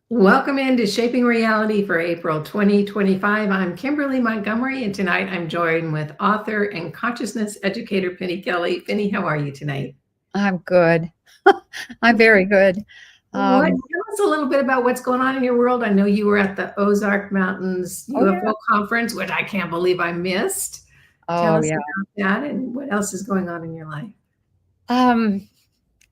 Welcome into Shaping Reality for April 2025. I'm Kimberly Montgomery, and tonight I'm joined with author and consciousness educator Penny Kelly. Penny, how are you tonight? I'm good. I'm very good. Tell us a little bit about what's going on in your world. I know you were at the Ozark Mountains Oh yeah. UFO conference, which I can't believe I missed. Tell Oh us yeah. about that and what else is going on in your life. Um,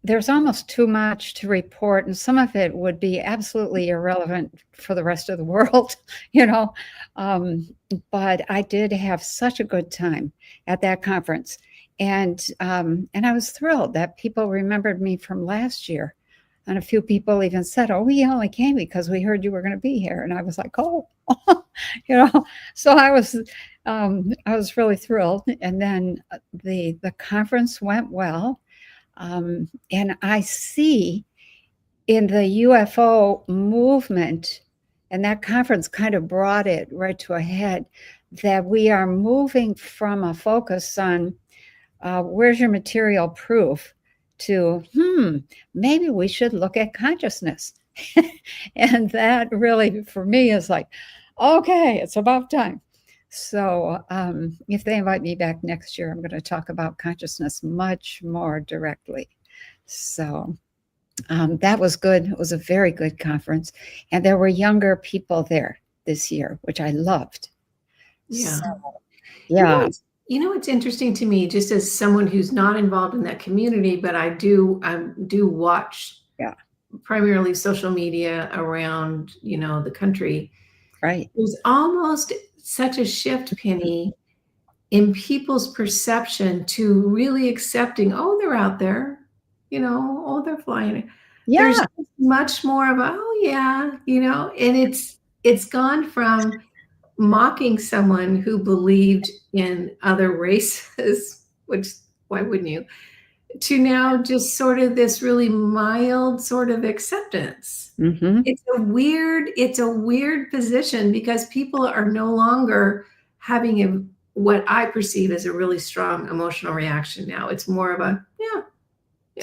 there's almost too much to report, and some of it would be absolutely irrelevant for the rest of the world, you know. Um, but I did have such a good time at that conference, and I was thrilled that people remembered me from last year. And a few people even said, "Oh, we only came because we heard you were going to be here." And I was like, "Oh," you know. So I was really thrilled. And then the conference went well, and I see in the UFO movement, and that conference kind of brought it right to a head, that we are moving from a focus on where's your material proof to, maybe we should look at consciousness. And that really, for me, is like, okay, it's about time. So if they invite me back next year, I'm going to talk about consciousness much more directly. So that was good. It was a very good conference. And there were younger people there this year, which I loved. Yeah. So, You know, yeah. it's interesting to me, just as someone who's not involved in that community, but I do watch Yeah. primarily social media around, the country. Right. There's almost such a shift, Penny, in people's perception to really accepting, oh, they're out there, oh, they're flying. There's Yeah. much more of, oh yeah, and it's gone from mocking someone who believed in other races, which why wouldn't you? To now just sort of this really mild sort of acceptance. Hmm. It's a weird position because people are no longer having what I perceive as a really strong emotional reaction now. It's more of a, yeah,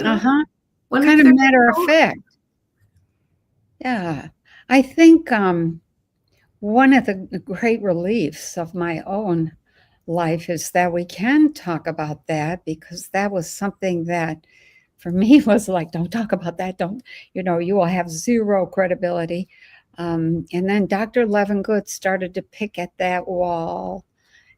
Uh huh. wonder Kind if of they're matter of fact. Yeah. I think one of the great reliefs of my own life is that we can talk about that, because that was something that for me was like, don't talk about that. Don't, you will have zero credibility. And then Dr. Levengood started to pick at that wall,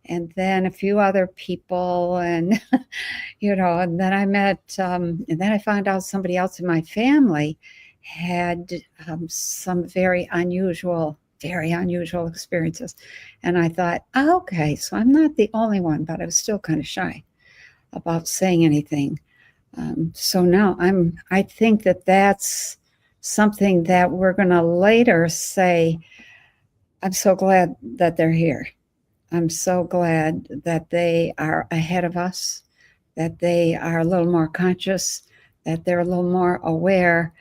and then a few other people. And, and then and then I found out somebody else in my family had some very unusual experiences. And I thought, oh, okay, so I'm not the only one, but I was still kind of shy about saying anything. So now I think that that's something that we're going to later say, I'm so glad that they're here. I'm so glad that they are ahead of us, that they are a little more conscious, that they're a little more aware.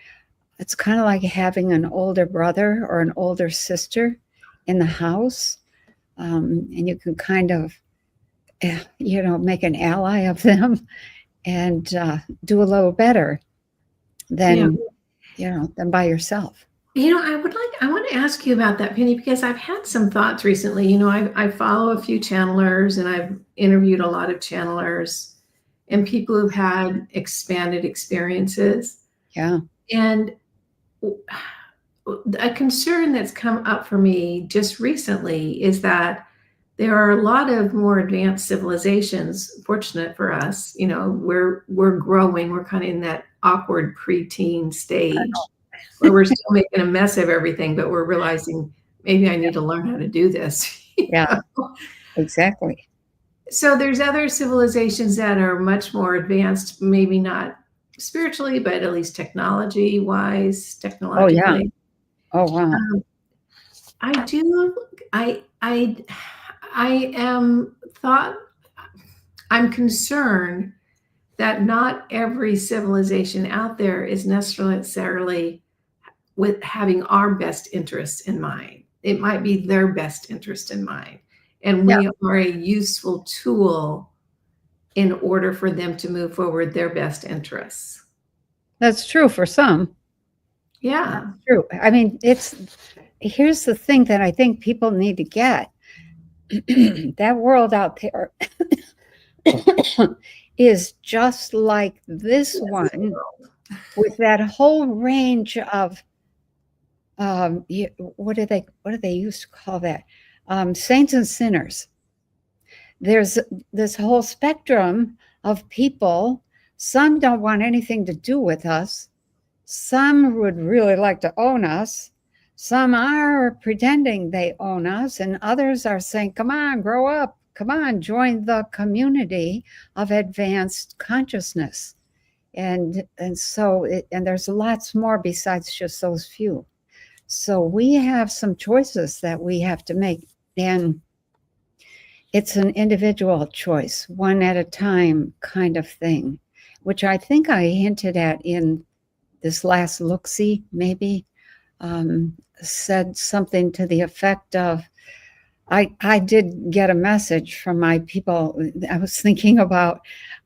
It's kind of like having an older brother or an older sister in the house, and you can kind of, make an ally of them, and do a little better Yeah. than than by yourself. I want to ask you about that, Penny, because I've had some thoughts recently. I follow a few channelers and I've interviewed a lot of channelers and people who've had expanded experiences. Yeah. And a concern that's come up for me just recently is that there are a lot of more advanced civilizations. Fortunate for us, we're growing. We're kind of in that awkward preteen stage where we're still making a mess of everything, but we're realizing maybe I need to learn how to do this. Yeah, exactly. So there's other civilizations that are much more advanced, maybe not spiritually, but at least technology wise, Oh yeah. technologically. Oh wow. Um, I do. I am thought. I'm concerned that not every civilization out there is necessarily with having our best interests in mind. It might be their best interest in mind. And Yeah, we are a useful tool in order for them to move forward their best interests. that's true for some. Yeah. True. I mean, here's the thing that I think people need to get. That world out there is just like this one, with that whole range of what do they used to call that? Saints and sinners. There's this whole spectrum of people. Some don't want anything to do with us. Some would really like to own us. Some are pretending they own us, and others are saying, come on, grow up. Come on, join the community of advanced consciousness. And there's lots more besides just those few. So we have some choices that we have to make. And it's an individual choice, one at a time kind of thing, which I think I hinted at in this last look-see, maybe, said something to the effect of, I did get a message from my people. I was thinking about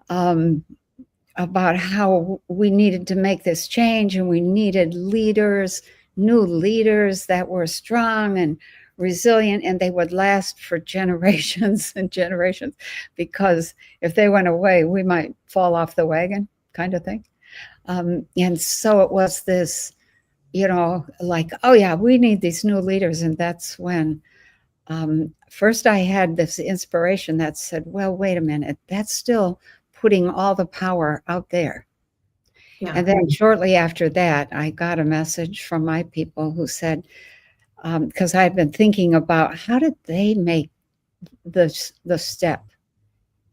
how we needed to make this change, and we needed leaders, new leaders that were strong and resilient, and they would last for generations and generations, because if they went away, we might fall off the wagon kind of thing. And so it was this, like, oh yeah, we need these new leaders. And that's when first I had this inspiration that said, well, wait a minute, that's still putting all the power out there. Yeah. And then shortly after that, I got a message from my people who said, because I've been thinking about how did they make the step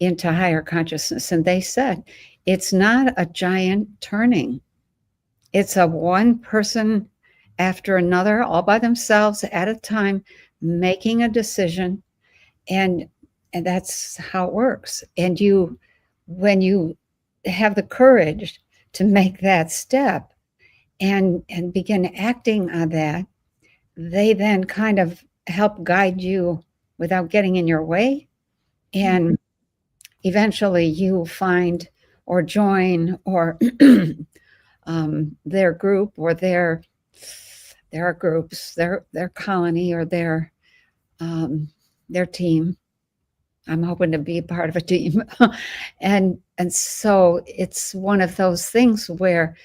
into higher consciousness. And they said, it's not a giant turning. It's a one person after another, all by themselves at a time, making a decision. And that's how it works. And when you have the courage to make that step and begin acting on that, they then kind of help guide you without getting in your way. And eventually you find or join or their group, or their groups, their colony, or their team. I'm hoping to be part of a team. and so it's one of those things where,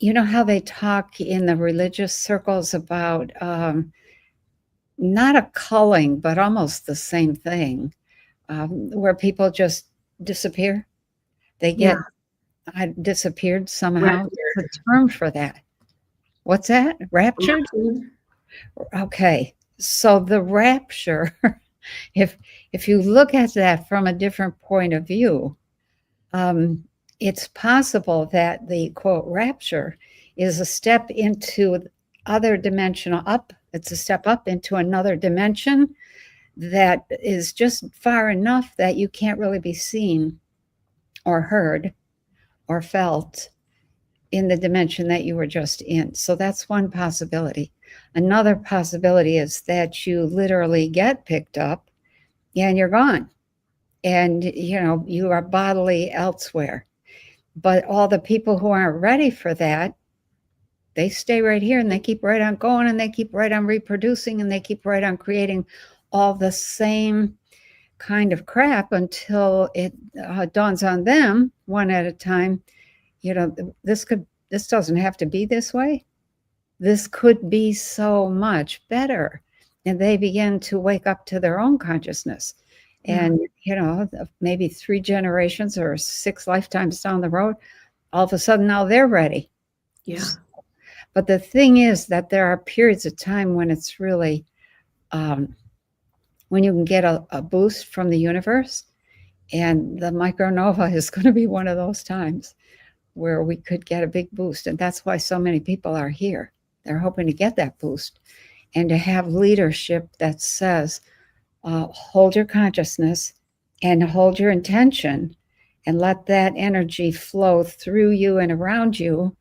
you know how they talk in the religious circles about not a culling, but almost the same thing, where people just disappear. They get disappeared somehow. There's a term for that. What's that? Raptured? Okay. So the rapture, if you look at that from a different point of view, it's possible that the quote rapture is a step into other dimensional up. It's a step up into another dimension that is just far enough that you can't really be seen or heard or felt in the dimension that you were just in. So that's one possibility. Another possibility is that you literally get picked up and you're gone, and you are bodily elsewhere. But all the people who aren't ready for that, they stay right here, and they keep right on going, and they keep right on reproducing, and they keep right on creating all the same kind of crap until it dawns on them one at a time, this doesn't have to be this way. This could be so much better. And they begin to wake up to their own consciousness. And, maybe 3 generations or 6 lifetimes down the road, all of a sudden now they're ready. Yeah. But the thing is that there are periods of time when it's really, when you can get a boost from the universe. And the micronova is going to be one of those times where we could get a big boost. And that's why so many people are here. They're hoping to get that boost and to have leadership that says, hold your consciousness and hold your intention and let that energy flow through you and around you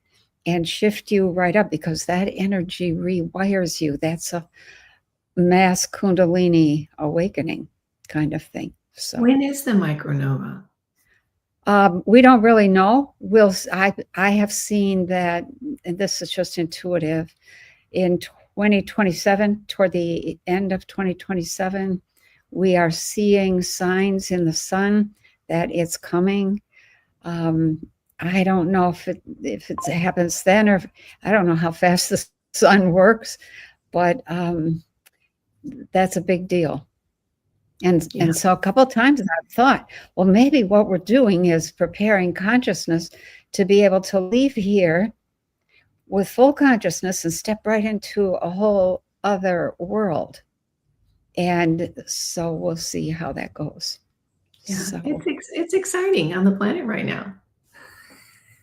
and shift you right up, because that energy rewires you. That's a mass Kundalini awakening kind of thing. So when is the micronova? We don't really know. I have seen that, and this is just intuitive, in 2027, toward the end of 2027, we are seeing signs in the sun that it's coming. I don't know if it happens then, or I don't know how fast the sun works, but that's a big deal. And so a couple of times I've thought, well, maybe what we're doing is preparing consciousness to be able to leave here with full consciousness and step right into a whole other world. And so we'll see how that goes. Yeah, So it's exciting on the planet right now.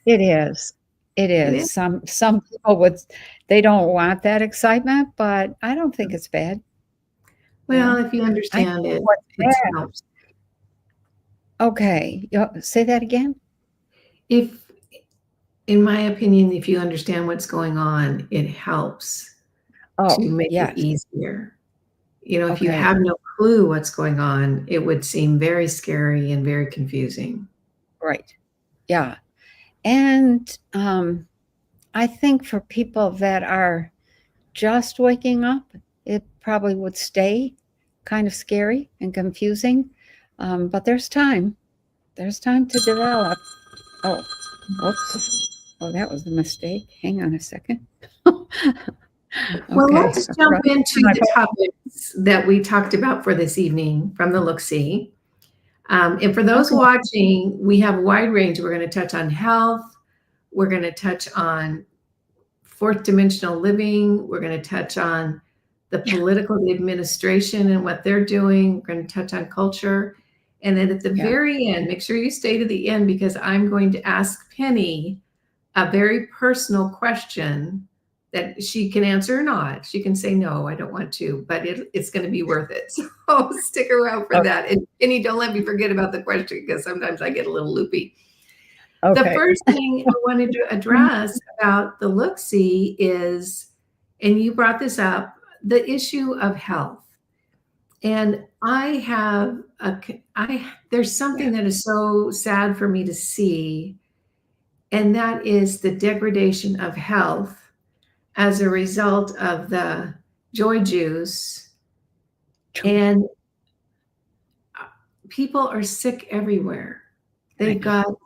it is. It It is. is. Some people they don't want that excitement, but I don't think it's bad. Well, if you I understand think it, what's it bad. helps. Okay, say that again. If, in my opinion, if you understand what's going on, it helps to Oh, make it yes. easier. You know, if you Okay. have no clue what's going on, it would seem very scary and very confusing. Right. Yeah. And I think for people that are just waking up, it probably would stay kind of scary and confusing. But there's time. There's time to develop. Oh, whoops. Oh, that was a mistake. Hang on a second. Well, Okay. let's jump into the topics that we talked about for this evening from the Look-See. And for those Okay. watching, we have a wide range. We're going to touch on health. We're going to touch on fourth dimensional living. We're going to touch on the political, the administration and what they're doing. We're going to touch on culture. And then at the Yeah. very end, make sure you stay to the end because I'm going to ask Penny a very personal question that she can answer or not. She can say, no, I don't want to, but it's going to be worth it. So stick around for that. And Penny, don't let me forget about the question because sometimes I get a little loopy. Okay. The first thing I wanted to address about the Look-See is, and you brought this up, the issue of health. And there's something that is so sad for me to see, and that is the degradation of health as a result of the joy juice. And people are sick everywhere. They've got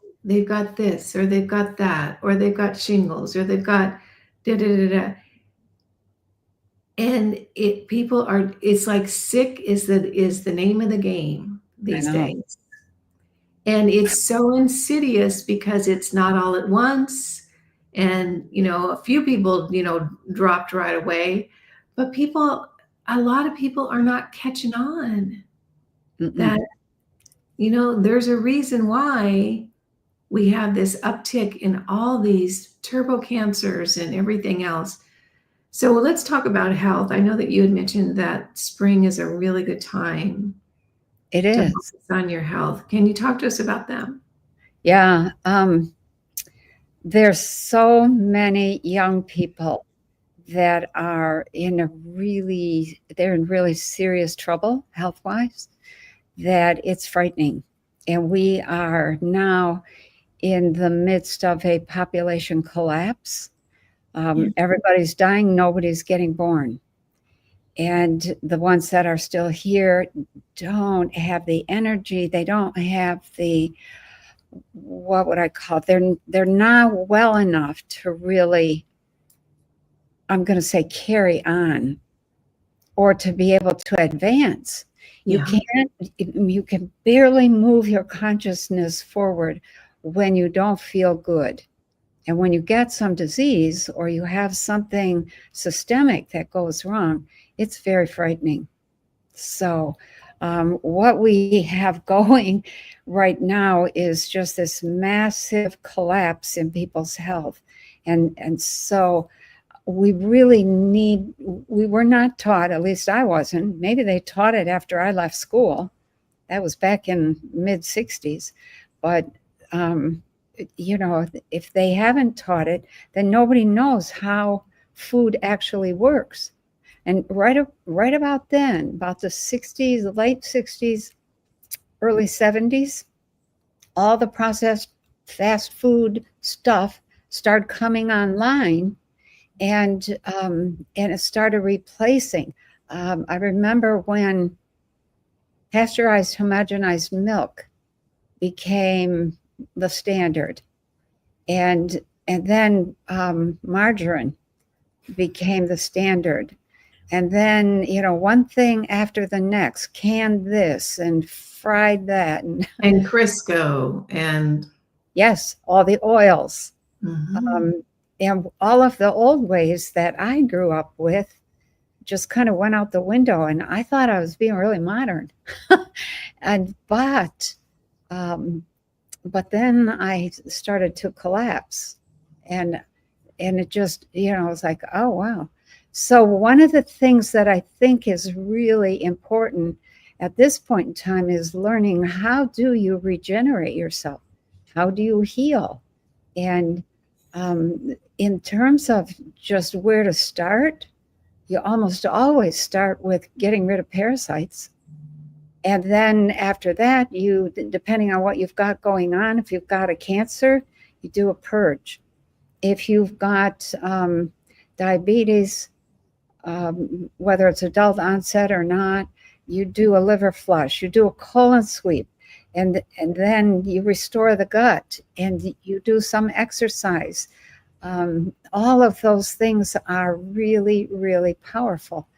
this, or they've got that, or they've got shingles, or they've got da da da da. And it's like sick is the name of the game these days. And it's so insidious because it's not all at once. And, a few people, dropped right away, but a lot of people are not catching on that, there's a reason why we have this uptick in all these turbo cancers and everything else. So let's talk about health. I know that you had mentioned that spring is a really good time. It to is. focus on your health. Can you talk to us about them? Yeah. There's so many young people that are they're in really serious trouble health-wise, that it's frightening. And we are now in the midst of a population collapse. Everybody's dying, nobody's getting born. And the ones that are still here don't have the energy, they don't have the, what would I call it? They're not well enough to really, I'm going to say, carry on or to be able to advance. You can barely move your consciousness forward when you don't feel good. And when you get some disease or you have something systemic that goes wrong, it's very frightening. So what we have going right now is just this massive collapse in people's health. And so we really we were not taught, at least I wasn't, maybe they taught it after I left school. That was back in mid-60s. But, if they haven't taught it, then nobody knows how food actually works. And right about then, about the 60s, late 60s, early 70s, all the processed fast food stuff started coming online, and it started replacing. I remember when pasteurized homogenized milk became the standard, and then margarine became the standard, and then one thing after the next, canned this and fried that, and Crisco and yes, all the oils. mhm. And all of the old ways that I grew up with just kind of went out the window, and I thought I was being really modern. But then I started to collapse, and it just, I was like, oh wow. So one of the things that I think is really important at this point in time is learning, how do you regenerate yourself? How do you heal? And in terms of just where to start, you almost always start with getting rid of parasites. And then after that, you, depending on what you've got going on, if you've got a cancer, you do a purge. If you've got diabetes, whether it's adult onset or not, you do a liver flush, you do a colon sweep, and then you restore the gut, and you do some exercise. All of those things are really, really powerful.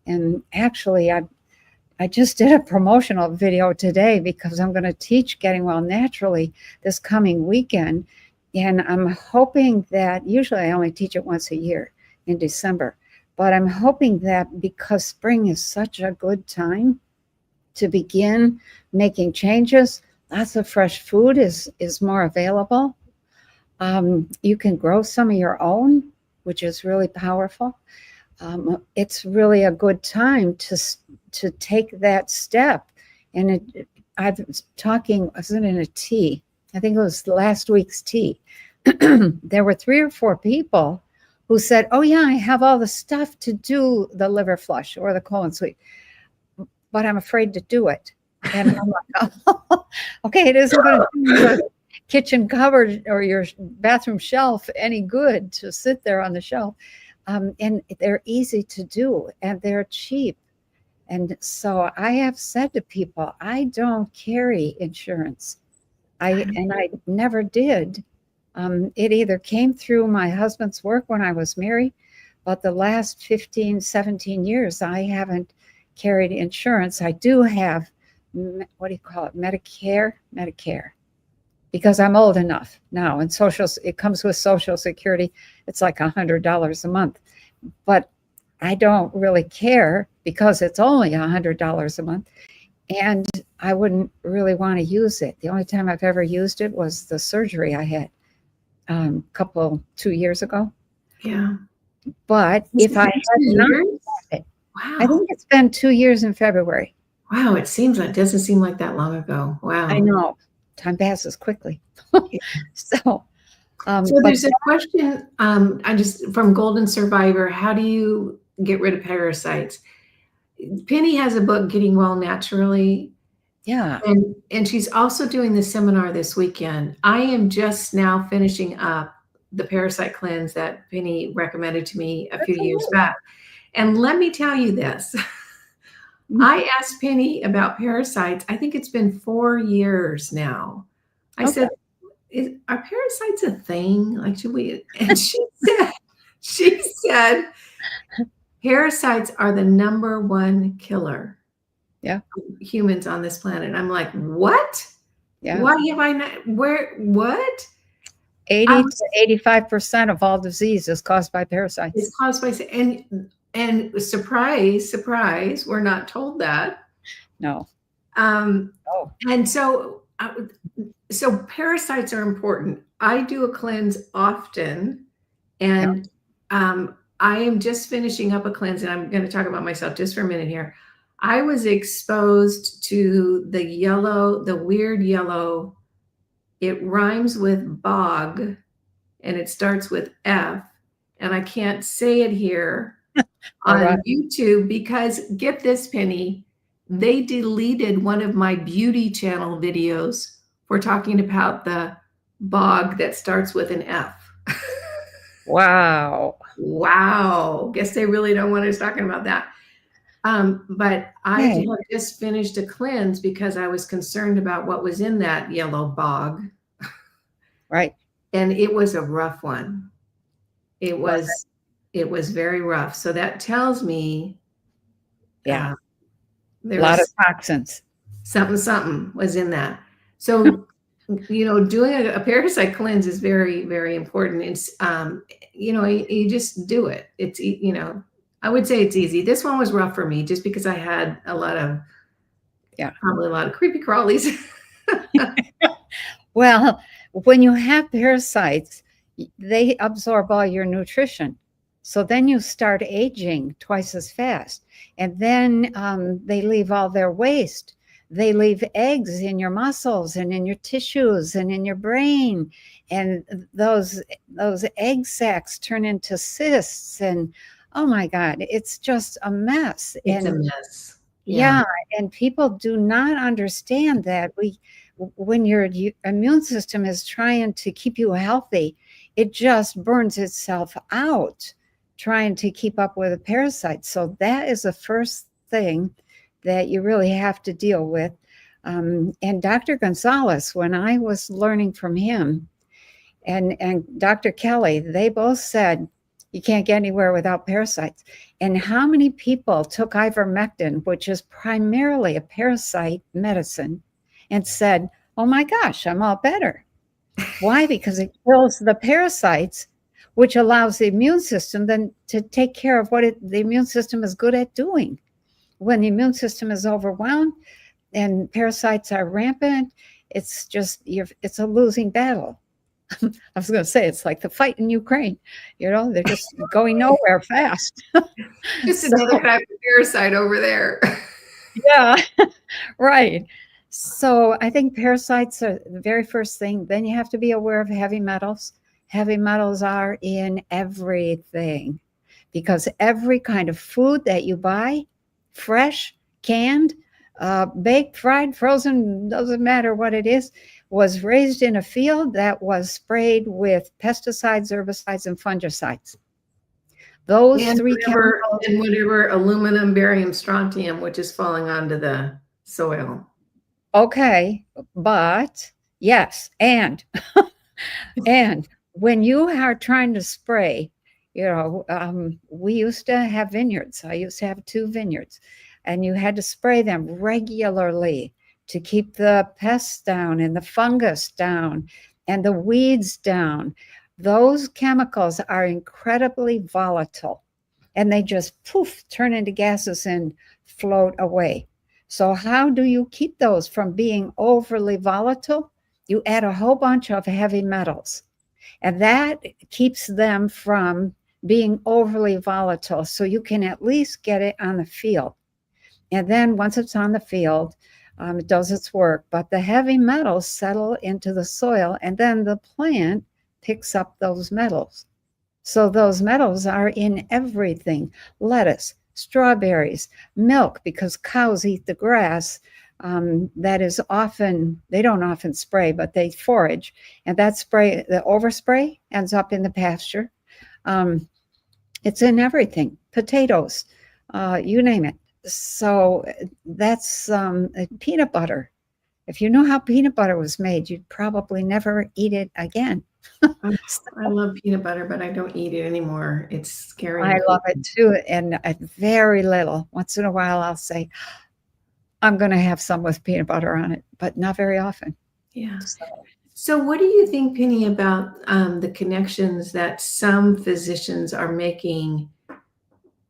And actually, I just did a promotional video today because I'm going to teach Getting Well Naturally this coming weekend. And I'm hoping that, usually I only teach it once a year in December, but I'm hoping that because spring is such a good time to begin making changes, lots of fresh food is more available. You can grow some of your own, which is really powerful. It's really a good time to take that step. And I was talking, I was in a tea, I think it was last week's tea. There were 3 or 4 people who said, oh yeah, I have all the stuff to do the liver flush or the colon sweep, but I'm afraid to do it. And I'm like, oh, okay, it isn't going to do your kitchen cupboard or your bathroom shelf any good to sit there on the shelf. And they're easy to do, and they're cheap. And so I have said to people, I don't carry insurance. I never did. It either came through my husband's work when I was married, but the last 15, 17 years, I haven't carried insurance. I do have, what do you call it, Medicare, because I'm old enough now, and it comes with Social Security. It's like $100 a month, but I don't really care because it's only $100 a month, and I wouldn't really want to use it. The only time I've ever used it was the surgery I had 2 years ago. Yeah. But if I had not, wow. I think it's been 2 years in February. Wow, it doesn't seem like that long ago. Wow. I know. Time passes quickly. So there's a question, from Golden Survivor, how do you get rid of parasites? Penny has a book, Getting Well Naturally. Yeah. And she's also doing the seminar this weekend. I am just now finishing up the parasite cleanse that Penny recommended to me a few years back. And let me tell you this. I asked Penny about parasites. I think it's been 4 years now. I said, are parasites a thing? Like, should we? And she said, parasites are the number 1 killer. Yeah. Humans on this planet. I'm like, what? Yeah. Why have I not? What? 80 to 85% of all disease is caused by parasites. It's caused by, and surprise, we're not told that. No. And so parasites are important. I do a cleanse often, and I am just finishing up a cleanse, and I'm going to talk about myself just for a minute here. I was exposed to the weird yellow. It rhymes with bog, and it starts with F, and I can't say it here on YouTube because, get this, Penny, they deleted one of my beauty channel videos for talking about the bog that starts with an F. Wow. Wow. Guess they really don't want us talking about that. But I have Hey, just finished a cleanse because I was concerned about what was in that yellow bog. right. And it was a rough one. It Was was it was very rough. So that tells me Yeah. A there lot of was toxins. something was in that. So doing a parasite cleanse is very, very important. It's you just do it. I would say it's easy. This one was rough for me just because I had Yeah. probably a lot of creepy crawlies. Well, when you have parasites, they absorb all your nutrition. So then you start aging twice as fast. And then they leave all their waste. They leave eggs in your muscles and in your tissues and in your brain. And those egg sacs turn into cysts. And oh my God, it's just a mess. It's a And mess. Yeah. yeah, and people do not understand that when your immune system is trying to keep you healthy, it just burns itself out trying to keep up with a parasite. So that is the first thing that you really have to deal with. And Dr. Gonzalez, when I was learning from him, and Dr. Kelly, they both said you can't get anywhere without parasites. And how many people took ivermectin, which is primarily a parasite medicine, and said, oh my gosh, I'm all better. Why? Because it kills the parasites, which allows the immune system then to take care of what the immune system is good at doing. When the immune system is overwhelmed and parasites are rampant, it's it's a losing battle. I was going to say it's like the fight in Ukraine. They're just going nowhere fast. Just So, another type of parasite over there. yeah, right. So I think parasites are the very first thing. Then you have to be aware of heavy metals. Heavy metals are in everything because every kind of food that you buy, fresh, canned, baked, fried, frozen, doesn't matter what it is, was raised in a field that was sprayed with pesticides, herbicides, and fungicides. Those and three whatever chemicals. and whatever aluminum, barium, strontium, which is falling onto the soil. Okay, but yes, and and when you are trying to spray, we used to have vineyards. I used to have 2 vineyards, and you had to spray them regularly to keep the pests down and the fungus down and the weeds down. Those chemicals are incredibly volatile and they just poof, turn into gases and float away. So, how do you keep those from being overly volatile? You add a whole bunch of heavy metals, and that keeps them from being overly volatile. So, you can at least get it on the field. And then once it's on the field, it does its work, but the heavy metals settle into the soil, and then the plant picks up those metals. So those metals are in everything: lettuce, strawberries, milk, because cows eat the grass. That is often, they don't often spray, but they forage. And that spray, the overspray, ends up in the pasture. It's in everything, potatoes, you name it. So that's peanut butter. If you know how peanut butter was made, you'd probably never eat it again. I love peanut butter, but I don't eat it anymore. It's scary. I love it too, and very little. Once in a while, I'll say, I'm going to have some with peanut butter on it, but not very often. Yeah. So what do you think, Penny, about the connections that some physicians are making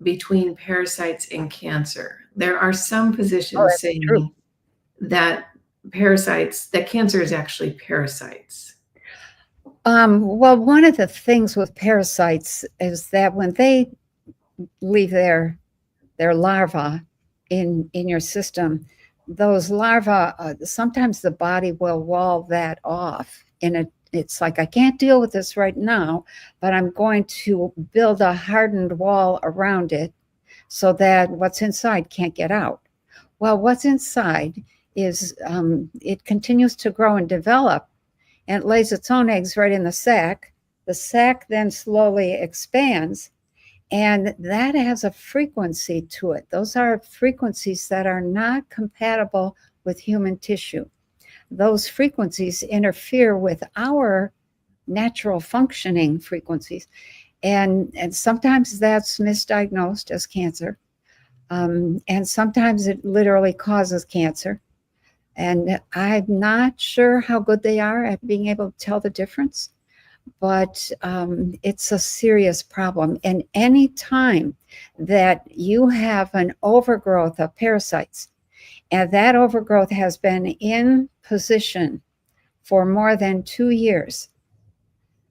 between parasites and cancer? There are some physicians saying true. that cancer is actually parasites. Well, one of the things with parasites is that when they leave their larvae in your system, those larvae, sometimes the body will wall that off it's like, I can't deal with this right now, but I'm going to build a hardened wall around it so that what's inside can't get out. Well, what's inside it continues to grow and develop, and it lays its own eggs right in the sac. The sac then slowly expands, and that has a frequency to it. Those are frequencies that are not compatible with human tissue. Those frequencies interfere with our natural functioning frequencies. And sometimes that's misdiagnosed as cancer. And sometimes it literally causes cancer. And I'm not sure how good they are at being able to tell the difference, but it's a serious problem. And any time that you have an overgrowth of parasites, and that overgrowth has been in position for more than 2 years,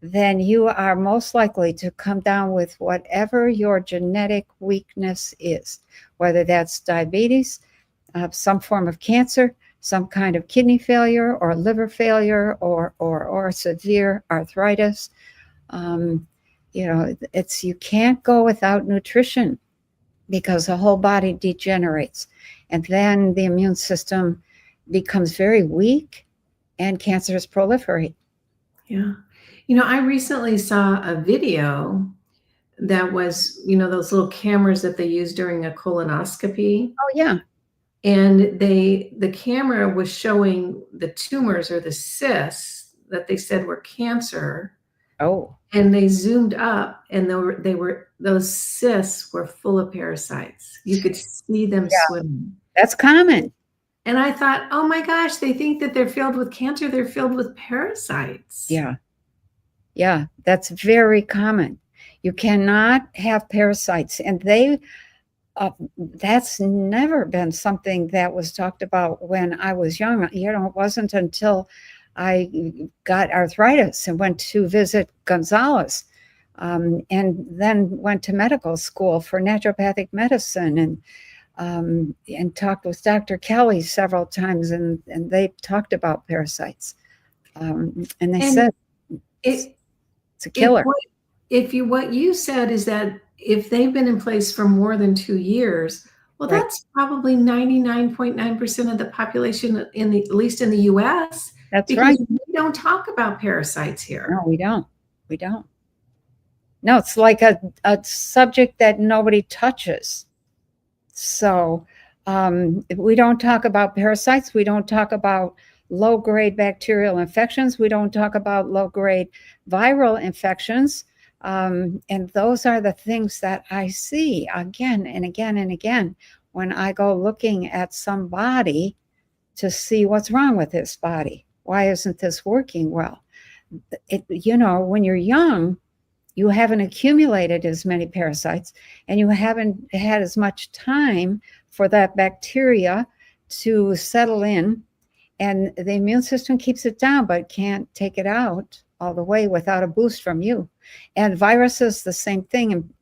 then you are most likely to come down with whatever your genetic weakness is, whether that's diabetes, some form of cancer, some kind of kidney failure or liver failure, or severe arthritis. You can't go without nutrition because the whole body degenerates. And then the immune system becomes very weak and cancers proliferate. Yeah. I recently saw a video that was, those little cameras that they use during a colonoscopy. Oh, yeah. And the camera was showing the tumors or the cysts that they said were cancer. Oh. And they zoomed up, and those cysts were full of parasites. You could see them swimming. That's common. And I thought, oh my gosh, they think that they're filled with cancer. They're filled with parasites. Yeah. Yeah, that's very common. You cannot have parasites, and that's never been something that was talked about when I was young. It wasn't until I got arthritis and went to visit Gonzalez, and then went to medical school for naturopathic medicine, and talked with Dr. Kelly several times, and they talked about parasites, and they said it's a killer. What you said is that if they've been in place for more than 2 years, well, Right. that's probably 99.9% of the population at least in the US. That's Because right. we don't talk about parasites here. No, we don't. We don't. No, it's like a subject that nobody touches. So we don't talk about parasites. We don't talk about low-grade bacterial infections. We don't talk about low-grade viral infections. And those are the things that I see again and again and again when I go looking at somebody to see what's wrong with this body. Why isn't this working well? When you're young, you haven't accumulated as many parasites, and you haven't had as much time for that bacteria to settle in, and the immune system keeps it down but can't take it out all the way without a boost from you. And viruses, the same thing. And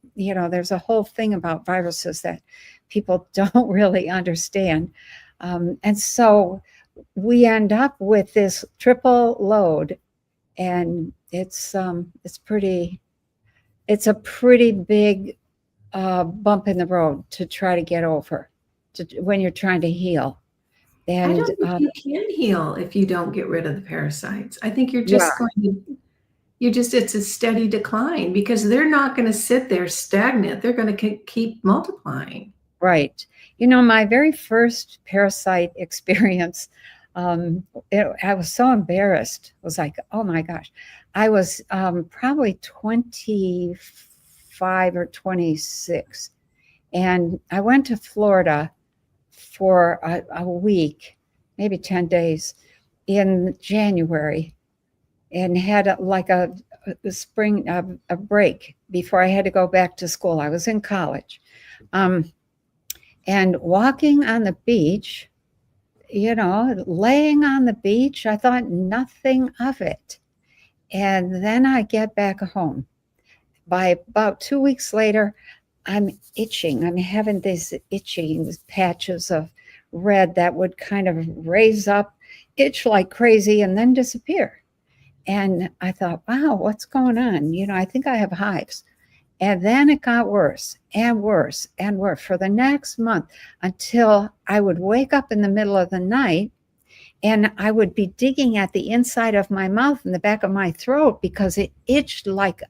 there's a whole thing about viruses that people don't really understand, and so we end up with this triple load, and it's a pretty big bump in the road to try to get over when you're trying to heal. And I don't think you can heal if you don't get rid of the parasites. I think you're just it's a steady decline, because they're not going to sit there stagnant. They're going to keep multiplying. Right. My very first parasite experience, I was so embarrassed. It was like, oh my gosh. I was probably 25 or 26. And I went to Florida for a week, maybe 10 days in January, and had a spring a break before I had to go back to school. I was in college. And walking on the beach, laying on the beach, I thought nothing of it. And then I get back home. By about 2 weeks later, I'm itching. I'm having these itching patches of red that would kind of raise up, itch like crazy, and then disappear. And I thought, wow, what's going on? I think I have hives. And then it got worse and worse and worse for the next month until I would wake up in the middle of the night and I would be digging at the inside of my mouth and the back of my throat because it itched like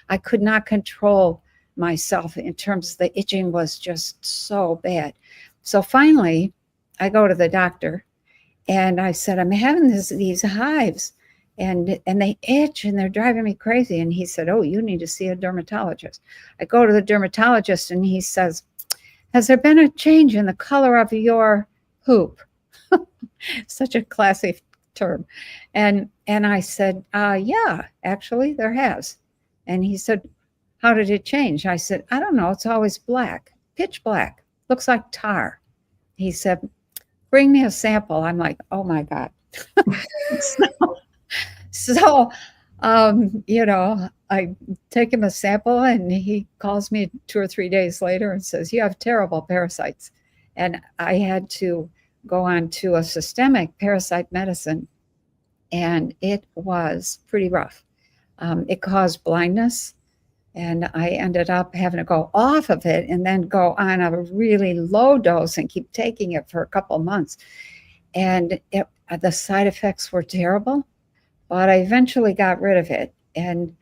I could not control myself in terms of the itching was just so bad. So finally, I go to the doctor and I said, I'm having these hives and they itch and they're driving me crazy. And he said, oh, you need to see a dermatologist. I go to the dermatologist and he says, has there been a change in the color of your hoop? Such a classy term. And I said, yeah, actually there has. And he said, how did it change? I said, I don't know. It's always black, pitch black, looks like tar. He said, bring me a sample. I'm like, oh my God. so I take him a sample and he calls me 2 or 3 days later and says, you have terrible parasites. And I had to go on to a systemic parasite medicine. And it was pretty rough. It caused blindness. And I ended up having to go off of it and then go on a really low dose and keep taking it for a couple of months. And the side effects were terrible, but I eventually got rid of it. And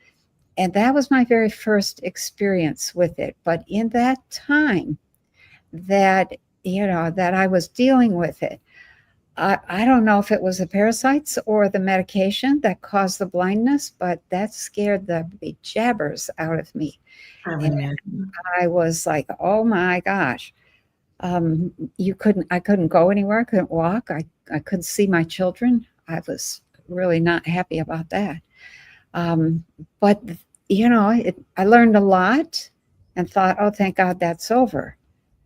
that was my very first experience with it. But in that time that I was dealing with it, I don't know if it was the parasites or the medication that caused the blindness, but that scared the bejabbers out of me. And I was like, oh my gosh. I couldn't go anywhere. I couldn't walk. I couldn't see my children. I was really not happy about that. But I learned a lot and thought, oh, thank God that's over.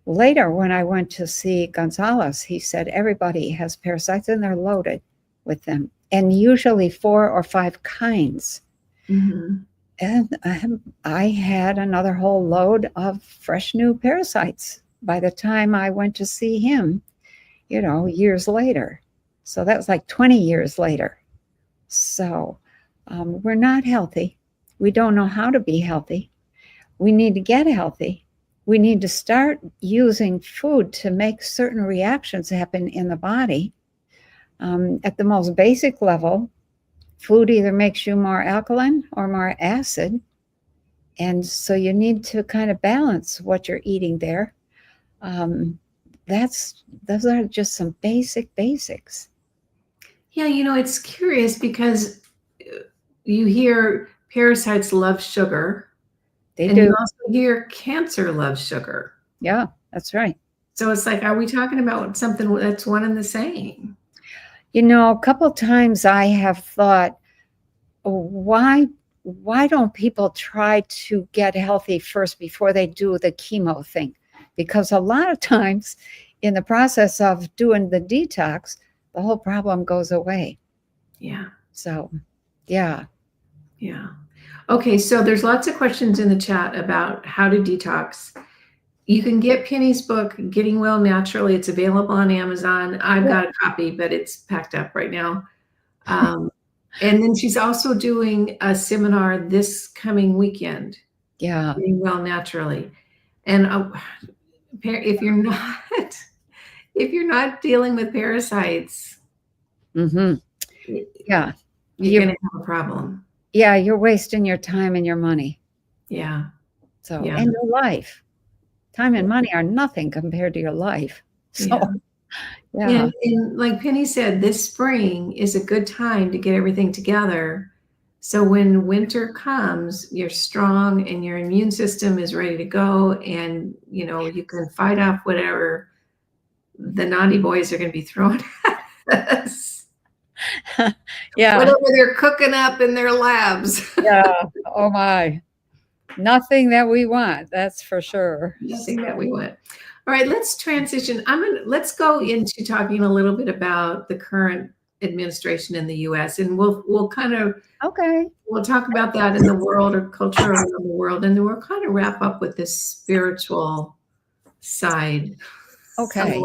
Later, when I went to see Gonzalez, he said everybody has parasites and they're loaded with them, and usually 4 or 5 kinds. Mm-hmm. And I had another whole load of fresh new parasites by the time I went to see him, years later. So that was like 20 years later. So we're not healthy. We don't know how to be healthy. We need to get healthy. We need to start using food to make certain reactions happen in the body. At the most basic level, food either makes you more alkaline or more acid. And so you need to kind of balance what you're eating there. Those are just some basics. Yeah, it's curious because you hear parasites love sugar. They and do. You also hear cancer loves sugar. Yeah, that's right. So it's like, are we talking about something that's one and the same? A couple of times I have thought, why don't people try to get healthy first before they do the chemo thing? Because a lot of times in the process of doing the detox, the whole problem goes away. Yeah. So, yeah. Yeah. Okay, so there's lots of questions in the chat about how to detox. You can get Penny's book, Getting Well Naturally. It's available on Amazon. I've got a copy, but it's packed up right now. And then she's also doing a seminar this coming weekend. Yeah. Getting Well Naturally. And if you're not dealing with parasites, mm-hmm. Yeah, you're going to have a problem. Yeah, you're wasting your time and your money. Yeah. So, and your life. Time and money are nothing compared to your life. So, yeah. And like Penny said, this spring is a good time to get everything together. So when winter comes, you're strong and your immune system is ready to go, and you can fight off whatever the naughty boys are going to be throwing at us. Yeah. Whatever they're cooking up in their labs. Yeah. Oh my. Nothing that we want, that's for sure. Nothing that we want. All right, let's transition. Let's go into talking a little bit about the current administration in the US, and we'll kind of we'll talk about that in the world or culture around the world, and then we'll kind of wrap up with this spiritual side. Okay.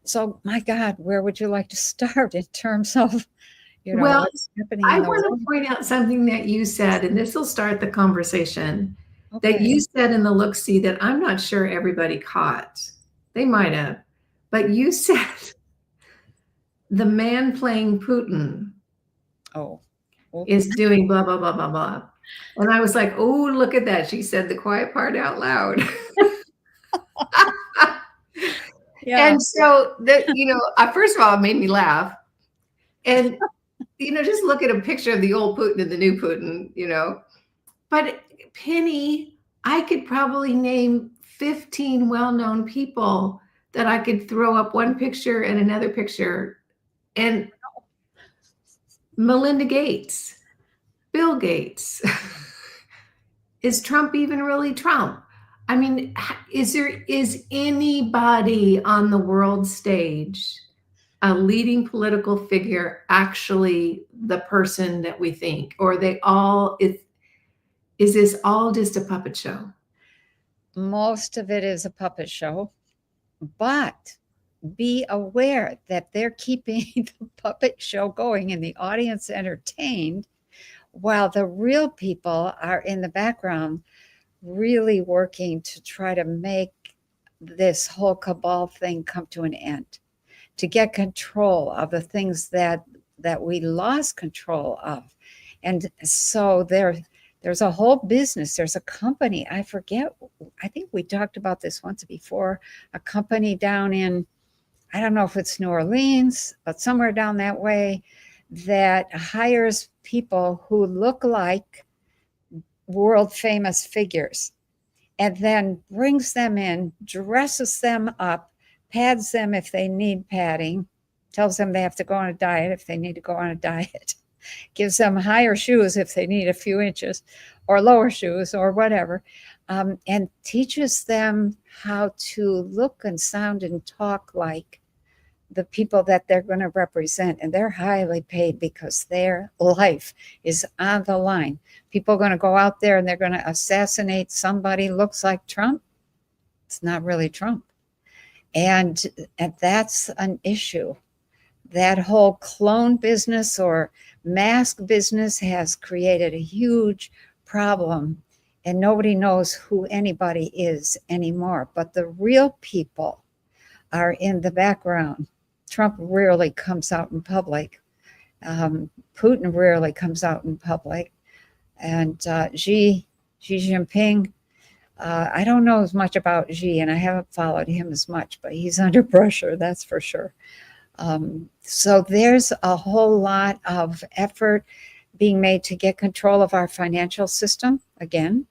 So, my God, where would you like to start in terms of, you know, Well, what's happening I in the want world. to point out something that you said, and this will start the conversation, that Okay. you said in the look-see that I'm not sure everybody caught. They might have, but you said the man playing Putin Oh, is oops. doing blah, blah, blah, blah, blah. And I was like, oh, look at that. She said the quiet part out loud. Yeah. And so that, first of all, it made me laugh. And, just look at a picture of the old Putin and the new Putin. But Penny, I could probably name 15 well-known people that I could throw up one picture and another picture. And Melinda Gates, Bill Gates. Is Trump even really Trump? I mean, is anybody on the world stage, a leading political figure, actually the person that we think? Or is this all just a puppet show? Most of it is a puppet show, but be aware that they're keeping the puppet show going and the audience entertained while the real people are in the background really working to try to make this whole cabal thing come to an end, to get control of the things that we lost control of. And so there's a whole business. There's a company, I forget, I think we talked about this once before, a company down in, I don't know if it's New Orleans, but somewhere down that way, that hires people who look like world famous figures and then brings them in, dresses them up, pads them if they need padding, tells them they have to go on a diet if they need to go on a diet, gives them higher shoes if they need a few inches, or lower shoes or whatever, and teaches them how to look and sound and talk like the people that they're going to represent. And they're highly paid because their life is on the line. People are going to go out there and they're going to assassinate somebody who looks like Trump. It's not really Trump. And that's an issue. That whole clone business or mask business has created a huge problem, and nobody knows who anybody is anymore. But the real people are in the background. Trump rarely comes out in public. Putin rarely comes out in public. And Xi Jinping, I don't know as much about Xi, and I haven't followed him as much, but he's under pressure, that's for sure. So there's a whole lot of effort being made to get control of our financial system again,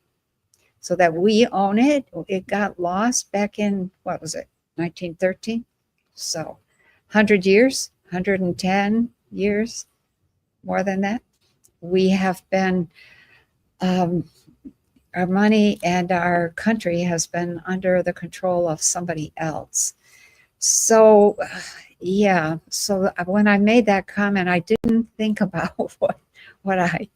so that we own it. It got lost back in, what was it, 1913? So 100 years, 110 years, more than that. We have been, our money and our country has been under the control of somebody else. So, yeah. So when I made that comment, I didn't think about what I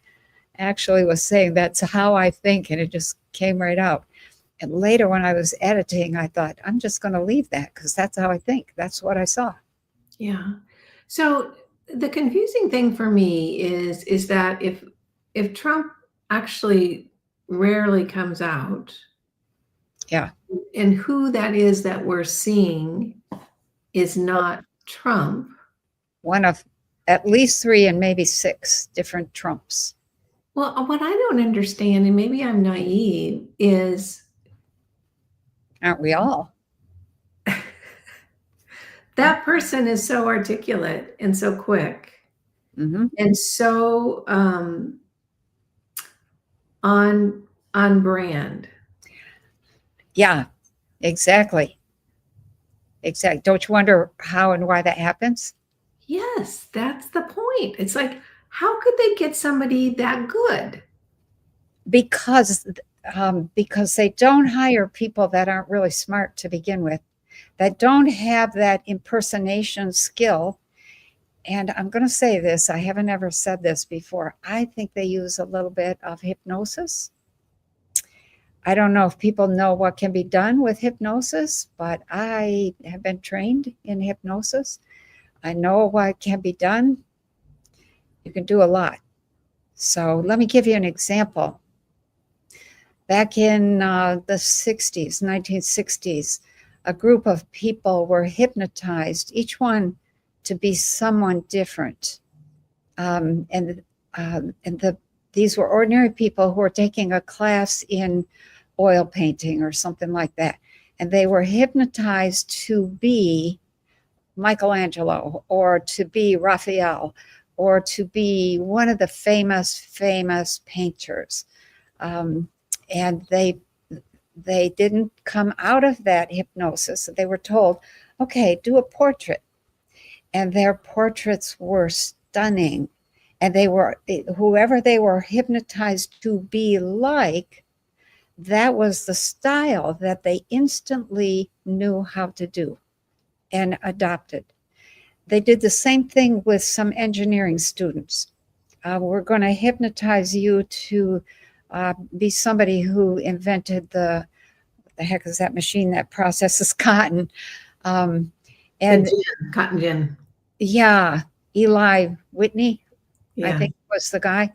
actually was saying. That's how I think, and it just came right out. And later when I was editing, I thought, I'm just going to leave that because that's how I think. That's what I saw. Yeah. So the confusing thing for me is that if Trump actually rarely comes out, Yeah. and who that is that we're seeing is not Trump. One of at least 3 and maybe 6 different Trumps. Well, what I don't understand, and maybe I'm naive, is Aren't we all? that person is so articulate and so quick Mm-hmm. and so on brand. Yeah, exactly. Exactly. Don't you wonder how and why that happens? Yes, that's the point. It's like, how could they get somebody that good? Because they don't hire people that aren't really smart to begin with, that don't have that impersonation skill. And I'm going to say this, I haven't ever said this before. I think they use a little bit of hypnosis. I don't know if people know what can be done with hypnosis, but I have been trained in hypnosis. I know what can be done. You can do a lot. So let me give you an example. Back in the 60s, 1960s, a group of people were hypnotized, each one to be someone different. These were ordinary people who were taking a class in oil painting or something like that. And they were hypnotized to be Michelangelo or to be Raphael or to be one of the famous painters. And they didn't come out of that hypnosis. They were told, okay, do a portrait. And their portraits were stunning. And they were, whoever they were hypnotized to be like, that was the style that they instantly knew how to do and adopted. They did the same thing with some engineering students. We're going to hypnotize you to be somebody who invented the heck is that machine that processes cotton? Cotton gin. Yeah, Eli Whitney, Yeah. I think was the guy,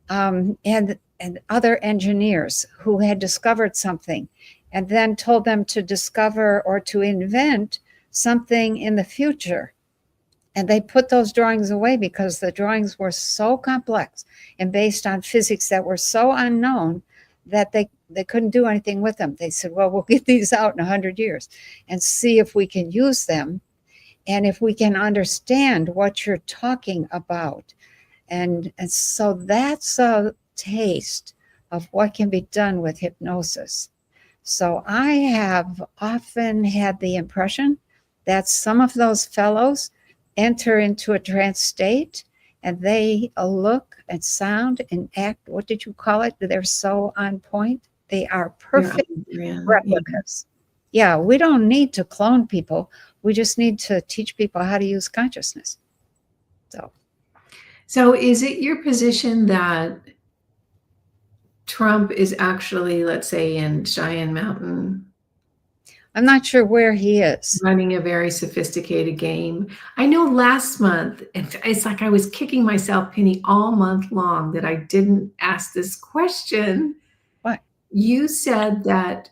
and other engineers who had discovered something, and then told them to discover or to invent something in the future. And they put those drawings away because the drawings were so complex and based on physics that were so unknown that they couldn't do anything with them. They said, well, we'll get these out in 100 years and see if we can use them and if we can understand what you're talking about. And so that's a taste of what can be done with hypnosis. So I have often had the impression that some of those fellows enter into a trance state and they look and sound and act, what did you call it? They're so on point. They are perfect replicas. Yeah, we don't need to clone people. We just need to teach people how to use consciousness. So is it your position that Trump is actually, let's say, in Cheyenne Mountain? I'm not sure where he is. Running a very sophisticated game. I know last month, it's like I was kicking myself, Penny, all month long that I didn't ask this question. What? You said that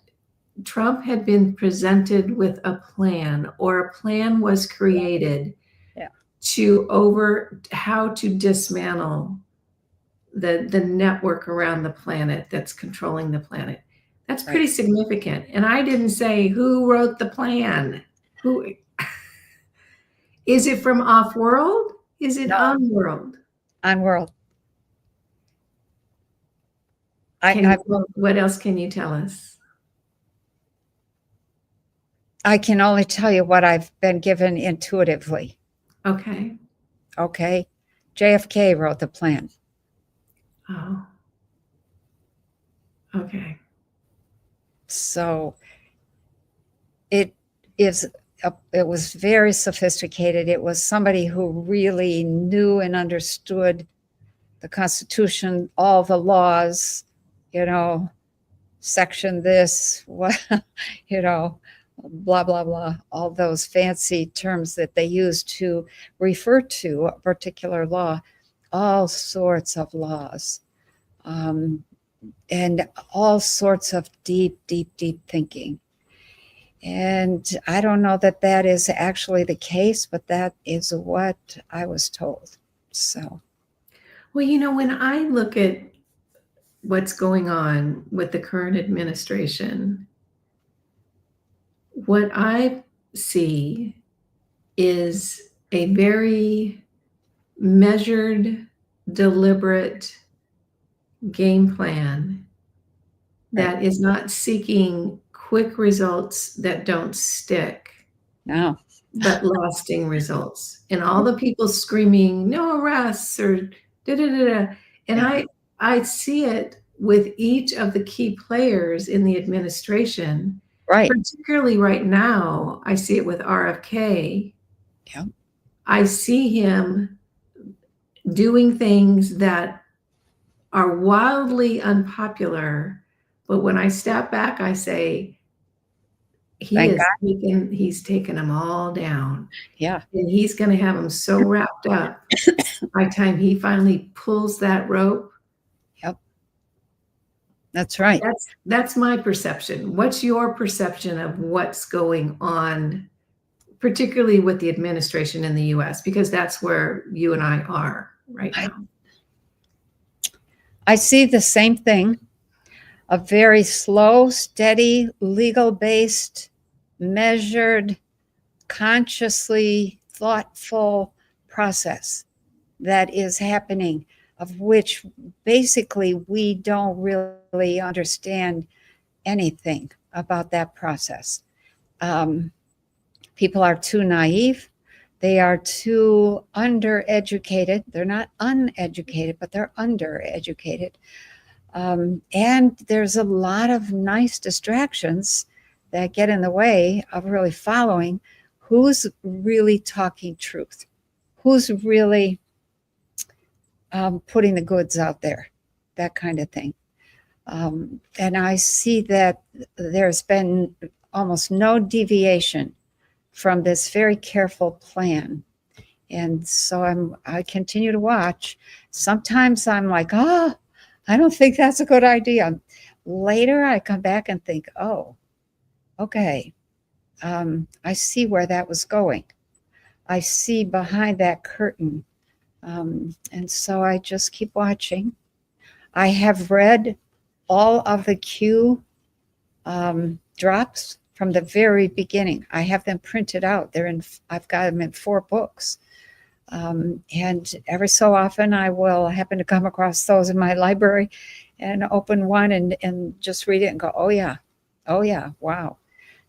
Trump had been presented with a plan, or a plan was created to how to dismantle the network around the planet that's controlling the planet. That's pretty significant. And I didn't say who wrote the plan. Who is it from off-world? Is it on-world? On-world. What else can you tell us? I can only tell you what I've been given intuitively. Okay. Okay. JFK wrote the plan. Oh. Okay. So it was very sophisticated. It was somebody who really knew and understood the Constitution, all the laws, section this, what, blah, blah, blah, all those fancy terms that they use to refer to a particular law, all sorts of laws, and all sorts of deep thinking. And I don't know that that is actually the case, but that is what I was told. So. Well, when I look at what's going on with the current administration, what I see is a very measured, deliberate game plan that is not seeking quick results that don't stick, No. but lasting results. And all the people screaming, no arrests or da-da-da-da. And I see it with each of the key players in the administration. Right. Particularly right now, I see it with RFK. Yeah. I see him doing things that are wildly unpopular, but when I step back, I say, he's taken them all down. Yeah. And he's going to have them so wrapped up by the time he finally pulls that rope, Yep. That's right. that's my perception. What's your perception of what's going on, particularly with the administration in the US? Because that's where you and I are right I, now. I see the same thing. A very slow, steady, legal-based, measured, consciously thoughtful process that is happening, of which basically we don't really understand anything about that process. People are too naive. They are too undereducated. They're not uneducated, but they're undereducated. And there's a lot of nice distractions that get in the way of really following who's really talking truth, who's really putting the goods out there, that kind of thing. And I see that there's been almost no deviation from this very careful plan. And so I continue to watch. Sometimes I'm like, I don't think that's a good idea. Later, I come back and think, oh, okay, I see where that was going. I see behind that curtain. And so I just keep watching. I have read all of the Q drops from the very beginning. I have them printed out. I've got them in 4 books. And every so often I will happen to come across those in my library and open one and just read it and go, oh yeah, wow.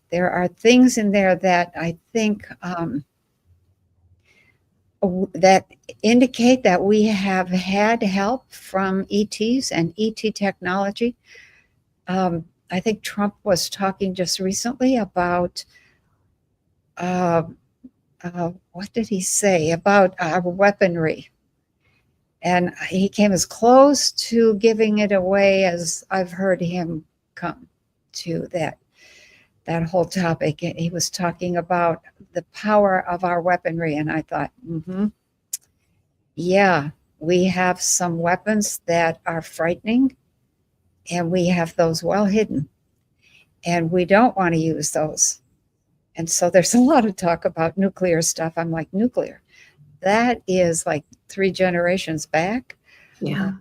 There are things in there that I think that indicate that we have had help from ETs and ET technology. I think Trump was talking just recently about what did he say about our weaponry? And he came as close to giving it away as I've heard him come to that whole topic. And he was talking about the power of our weaponry. And I thought, yeah, we have some weapons that are frightening, and we have those well hidden, and we don't want to use those. And so there's a lot of talk about nuclear stuff. I'm like, nuclear? That is like 3 generations back. Yeah.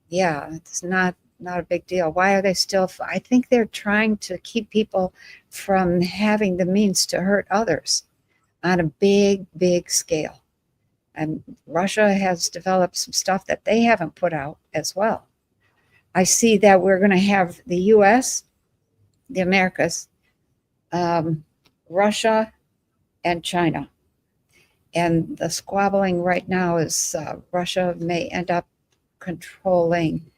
Yeah, it's not a big deal. Why are they still? I think they're trying to keep people from having the means to hurt others on a big, big scale. And Russia has developed some stuff that they haven't put out as well. I see that we're going to have the US, the Americas, Russia, and China. And the squabbling right now is Russia may end up controlling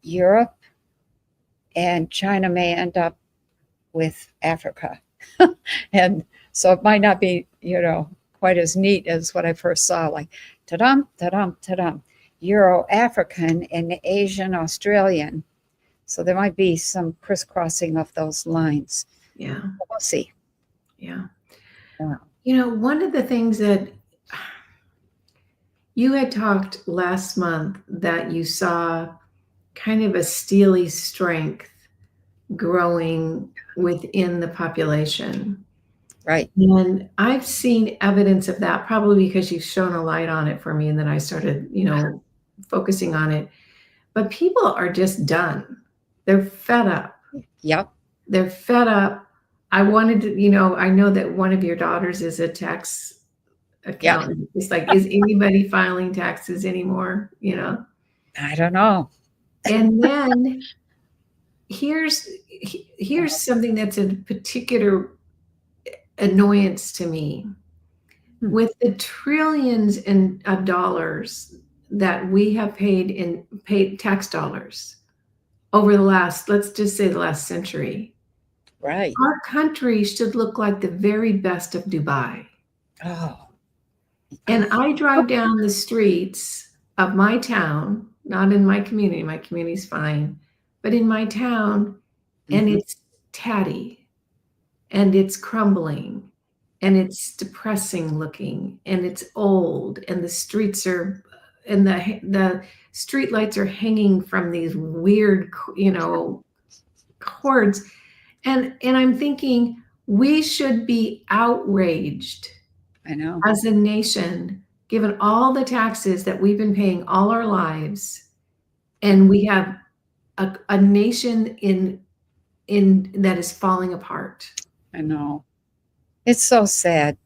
Europe, and China may end up with Africa. And so it might not be, quite as neat as what I first saw, like ta-dum, ta-dum, ta-dum, Euro-African and Asian-Australian. So there might be some crisscrossing of those lines. Yeah. We'll see. Yeah. Yeah. One of the things that you had talked last month that you saw kind of a steely strength growing within the population. Right. And I've seen evidence of that, probably because you've shown a light on it for me, and then I started, focusing on it. But people are just done. They're fed up. Yep. They're fed up. I wanted to, I know that one of your daughters is a tax accountant. Yep. It's like, is anybody filing taxes anymore? I don't know. And then here's something that's a particular annoyance to me. With the trillions of dollars that we have paid tax dollars over the last, let's just say the last century. Right. Our country should look like the very best of Dubai. Oh. And I drive down the streets of my town, not in my community. My community's fine, but in my town, and it's tatty, and it's crumbling, and it's depressing looking, and it's old, and the streets are and the street lights are hanging from these weird, cords. And I'm thinking we should be outraged I know. as a nation, given all the taxes that we've been paying all our lives, and we have a nation in that is falling apart. I know. It's so sad.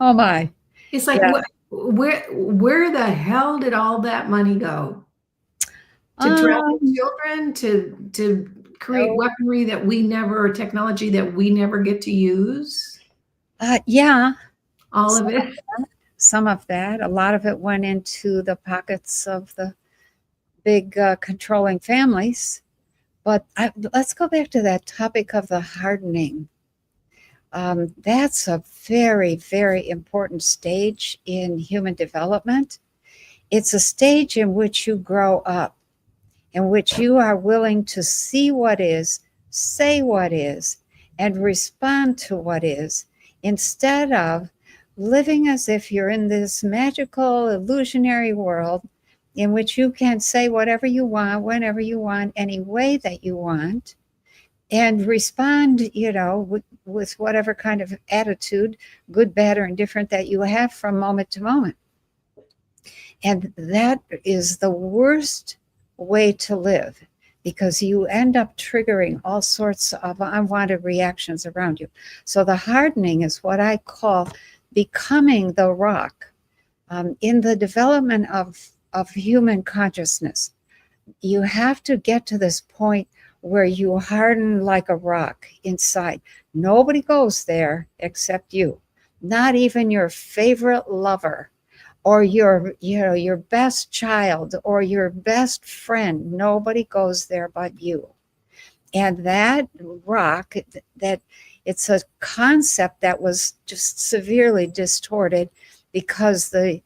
Oh my. It's like, Yeah. where the hell did all that money go? To travel children, to create No. weaponry that we never, or technology that we never get to use? Yeah. All of it? Some of that. A lot of it went into the pockets of the big controlling families. But let's go back to that topic of the hardening. That's a very, very important stage in human development. It's a stage in which you grow up, in which you are willing to see what is, say what is, and respond to what is, instead of living as if you're in this magical, illusionary world in which you can say whatever you want, whenever you want, any way that you want, and respond, with whatever kind of attitude, good, bad, or indifferent, that you have from moment to moment. And that is the worst way to live, because you end up triggering all sorts of unwanted reactions around you. So the hardening is what I call becoming the rock. In the development of human consciousness, you have to get to this point where you harden like a rock inside. Nobody goes there except you, not even your favorite lover or your best child or your best friend. Nobody goes there but you. And that rock, that it's a concept that was just severely distorted, because the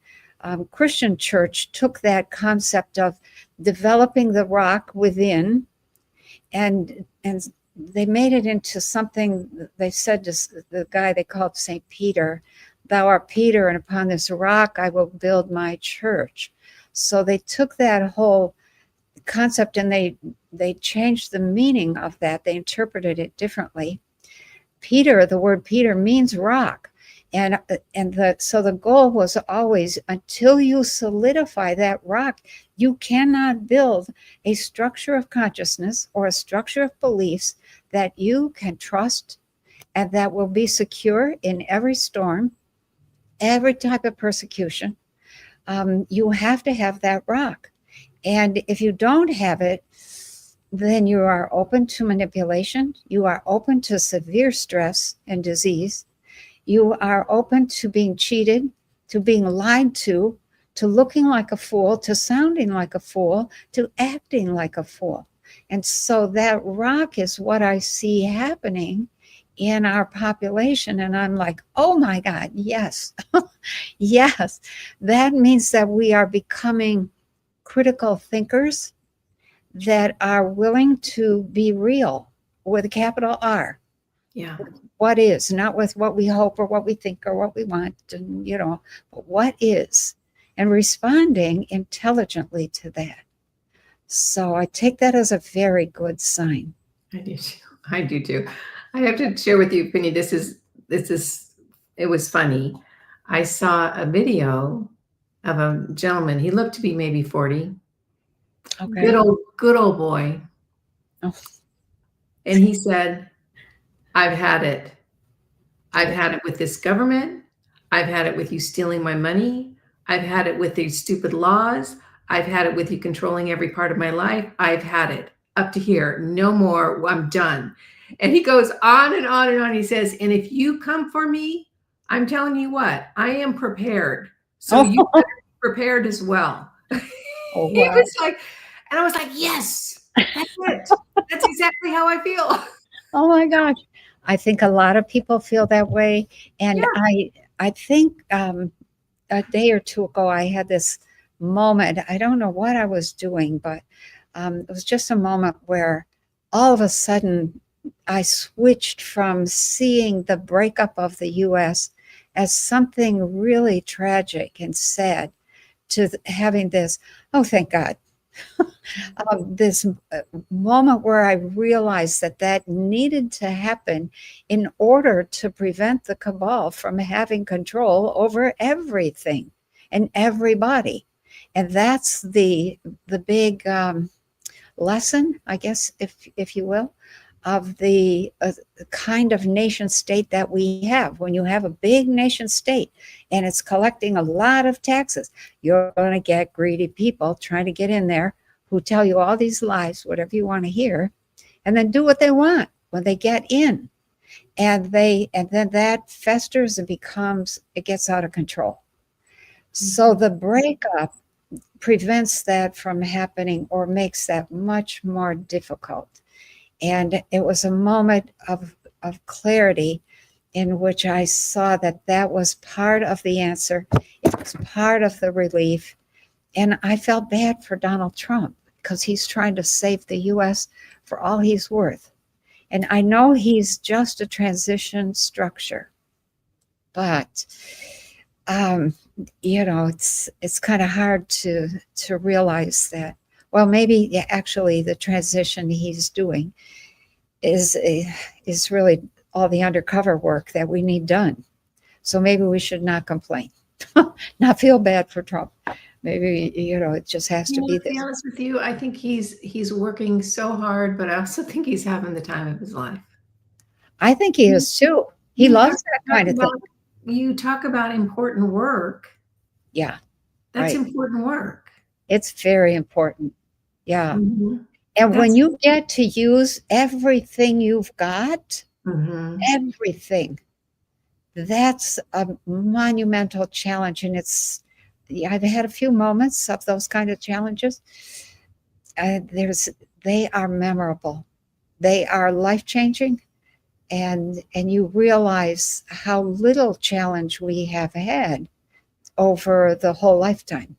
Christian church took that concept of developing the rock within, and they made it into something. They said to the guy they called St. Peter, "Thou art Peter, and upon this rock I will build my church." So they took that whole concept and they changed the meaning of that. They interpreted it differently. Peter, the word Peter means rock. So the goal was always, until you solidify that rock, you cannot build a structure of consciousness or a structure of beliefs that you can trust and that will be secure in every storm, every type of persecution. You have to have that rock. And if you don't have it, then you are open to manipulation. You are open to severe stress and disease. You are open to being cheated, to being lied to looking like a fool, to sounding like a fool, to acting like a fool. And so that rock is what I see happening in our population. And I'm like, oh my God, yes, yes. That means that we are becoming critical thinkers that are willing to be real with a capital R. Yeah. What is, not with what we hope or what we think or what we want, and but what is, and responding intelligently to that. So I take that as a very good sign. I do too. I do too. I have to share with you, Penny, it was funny. I saw a video of a gentleman. He looked to be maybe 40. Okay. Good old boy. Oh. And he said, "I've had it. I've had it with this government. I've had it with you stealing my money. I've had it with these stupid laws. I've had it with you controlling every part of my life. I've had it up to here. No more. I'm done." And he goes on and on and on. He says, "And if you come for me, I'm telling you what, I am prepared. So you better be prepared as well." Oh, He wow. was like, and I was like, yes, that's it. That's exactly how I feel. Oh my gosh. I think a lot of people feel that way. And Yeah. I think a day or two ago, I had this moment. I don't know what I was doing, but it was just a moment where all of a sudden I switched from seeing the breakup of the US as something really tragic and sad to having this, oh, thank God, this moment where I realized that that needed to happen in order to prevent the cabal from having control over everything and everybody. And that's the big lesson, I guess, if you will, of the kind of nation state that we have. When you have a big nation state and it's collecting a lot of taxes, you're going to get greedy people trying to get in there who tell you all these lies, whatever you want to hear, and then do what they want when they get in. And then that festers and it gets out of control. So the breakup prevents that from happening or makes that much more difficult. And it was a moment of clarity in which I saw that was part of the answer. It was part of the relief. And I felt bad for Donald Trump because he's trying to save the U.S. for all he's worth. And I know he's just a transition structure, but it's kind of hard to realize that. Well, maybe actually the transition he's doing is really all the undercover work that we need done. So maybe we should not complain, not feel bad for Trump. Maybe, it just has to be To be this. honest with you, I think he's working so hard, but I also think he's having the time of his life. I think he is too. He loves that kind of thing. You talk about important work. Yeah. That's right. important work. It's very important. Yeah. Mm-hmm. And when you get to use everything you've got, everything, that's a monumental challenge. And I've had a few moments of those kind of challenges. They are memorable. They are life-changing. And you realize how little challenge we have had over the whole lifetime.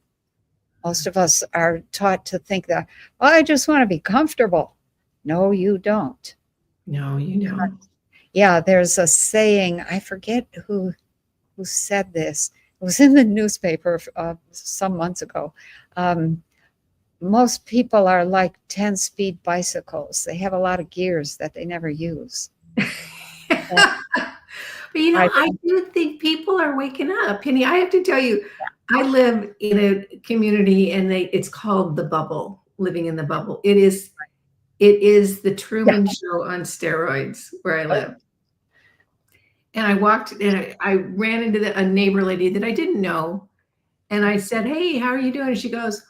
Most of us are taught to think that, I just want to be comfortable. No, you don't. No, you don't. Yeah, there's a saying, I forget who said this. It was in the newspaper some months ago. Most people are like 10-speed bicycles. They have a lot of gears that they never use. But I do think people are waking up. Penny, I have to tell you, I live in a community and it's called The Bubble, living in the bubble. It is the Truman Show on steroids where I live. And I walked and I ran into a neighbor lady that I didn't know. And I said, hey, how are you doing? And she goes,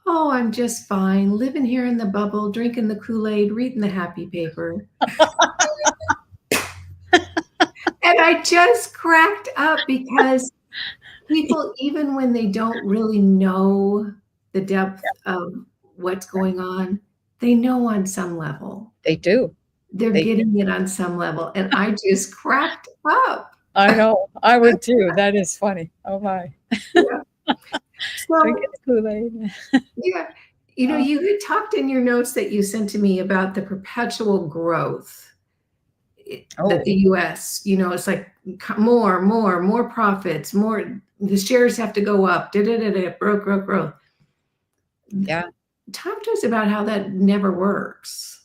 oh, I'm just fine. Living here in the bubble, drinking the Kool-Aid, reading the happy paper. And I just cracked up because people, even when they don't really know the depth of what's going on, they know on some level. They do. They're getting it on some level. And I just cracked up. I know. I would too. That is funny. Oh, my. Yeah. So, drinking the Kool-Aid. Yeah. You had talked in your notes that you sent to me about the perpetual growth that the U.S., it's like more profits, the shares have to go up, growth. Yeah. Talk to us about how that never works.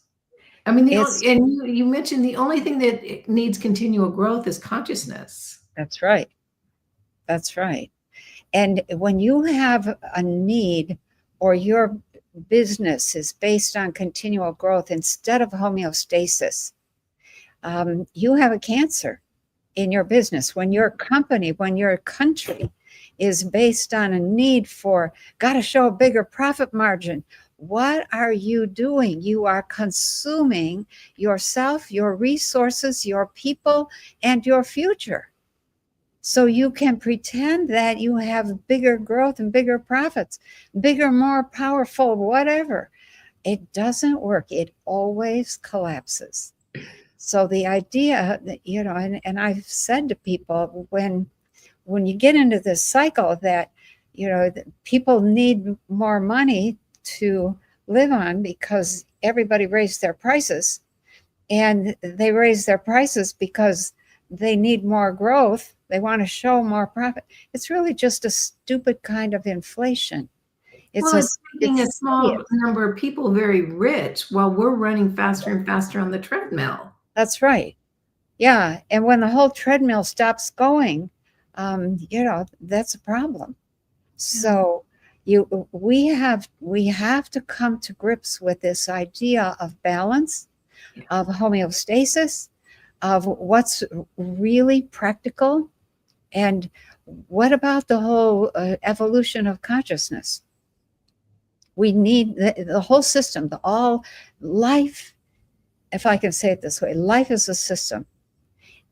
I mean, you mentioned the only thing that needs continual growth is consciousness. That's right. That's right. And when you have a need or your business is based on continual growth instead of homeostasis, you have a cancer in your business. When your company, when your country is based on a need for, got to show a bigger profit margin, what are you doing? You are consuming yourself, your resources, your people, and your future. So you can pretend that you have bigger growth and bigger profits, bigger, more powerful, whatever. It doesn't work. It always collapses. So the idea that, and I've said to people when you get into this cycle that, people need more money to live on because everybody raised their prices, and they raise their prices because they need more growth. They want to show more profit. It's really just a stupid kind of inflation. Well, it's making a It's small number of people very rich while we're running faster and faster on the treadmill. That's right. Yeah. And when the whole treadmill stops going, that's a problem. So we have to come to grips with this idea of balance, of homeostasis, of what's really practical, and what about the whole evolution of consciousness? We need the whole system, all life. If I can say it this way, life is a system,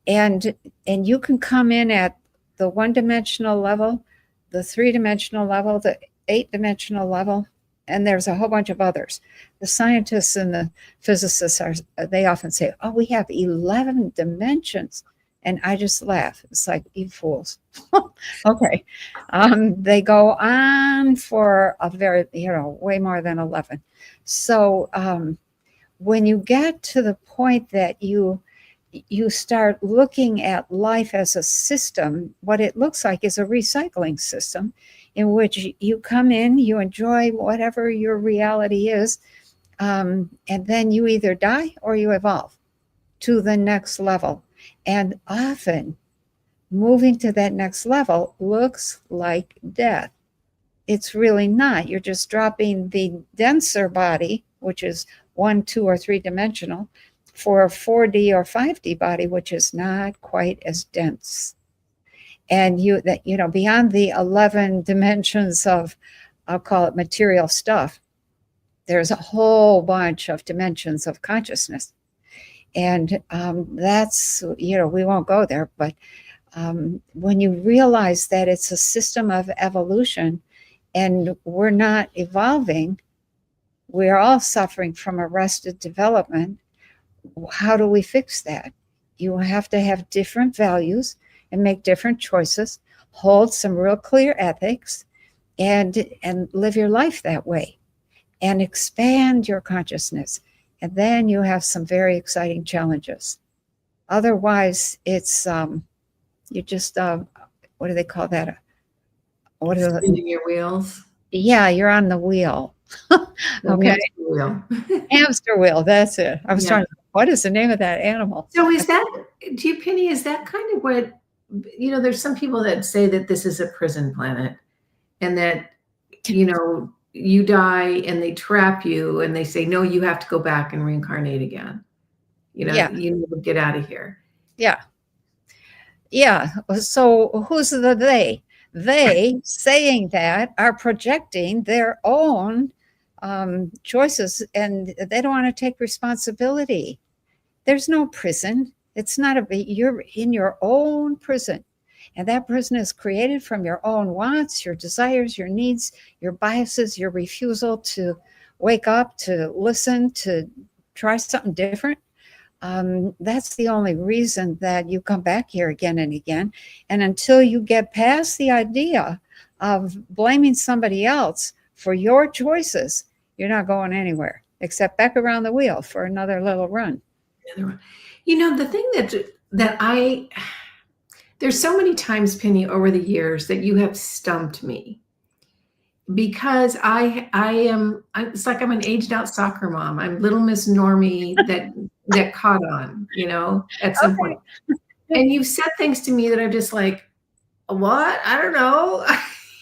and you can come in at the one-dimensional level, the three-dimensional level, the eight-dimensional level, and there's a whole bunch of others. The scientists and the physicists they often say, "Oh, we have 11 dimensions," and I just laugh. It's like, you fools. Okay, they go on for a very, way more than 11. So when you get to the point that you start looking at life as a system, what it looks like is a recycling system in which you come in, you enjoy whatever your reality is, and then you either die or you evolve to the next level. And often moving to that next level looks like death. It's really not. You're just dropping the denser body, which is 1, 2, or 3 dimensional, for a 4D or 5D body, which is not quite as dense. And beyond the 11 dimensions of, I'll call it material stuff, there's a whole bunch of dimensions of consciousness. And that's, we won't go there, but when you realize that it's a system of evolution and we're not evolving, we're all suffering from arrested development. How do we fix that? You have to have different values and make different choices, hold some real clear ethics, and live your life that way, and expand your consciousness. And then you have some very exciting challenges. Otherwise, it's you just what do they call that? What are spinning your wheels? Yeah, you're on the wheel. Okay, wheel. Hamster wheel. That's it. I was trying to. What is the name of that animal? So Penny, is that kind of what, there's some people that say that this is a prison planet and that, you die and they trap you and they say, no, you have to go back and reincarnate again. You need to get out of here. Yeah. Yeah. So who's the they? They saying that are projecting their own choices, and they don't want to take responsibility. There's no prison. It's not you're in your own prison. And that prison is created from your own wants, your desires, your needs, your biases, your refusal to wake up, to listen, to try something different. That's the only reason that you come back here again and again. And until you get past the idea of blaming somebody else for your choices, you're not going anywhere except back around the wheel for another little run. The thing that there's so many times, Penny, over the years that you have stumped me, because it's like I'm an aged out soccer mom. I'm little Miss Normie that caught on, at some point. And you've said things to me that I'm just like, what? I don't know.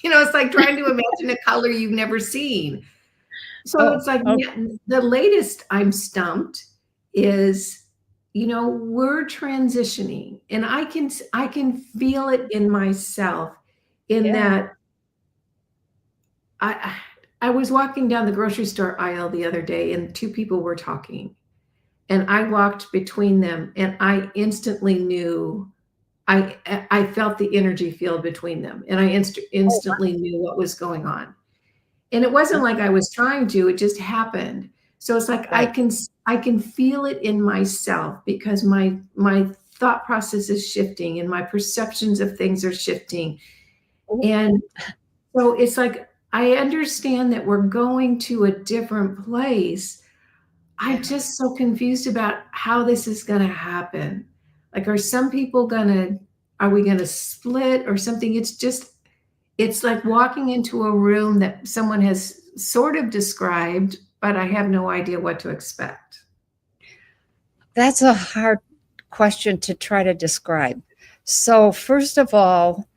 It's like trying to imagine a color you've never seen. So it's like the latest I'm stumped is, we're transitioning, and I can feel it in myself that I was walking down the grocery store aisle the other day and 2 people were talking, and I walked between them and I instantly knew, I felt the energy field between them, and I instantly knew what was going on. And it wasn't like I was trying to, it just happened. So it's like, right. I can feel it in myself because my thought process is shifting and my perceptions of things are shifting. And so it's like, I understand that we're going to a different place. I'm just so confused about how this is going to happen. Like, are some people going to are we going to split or something? It's like walking into a room that someone has sort of described, but I have no idea what to expect. That's a hard question to try to describe. So, first of all,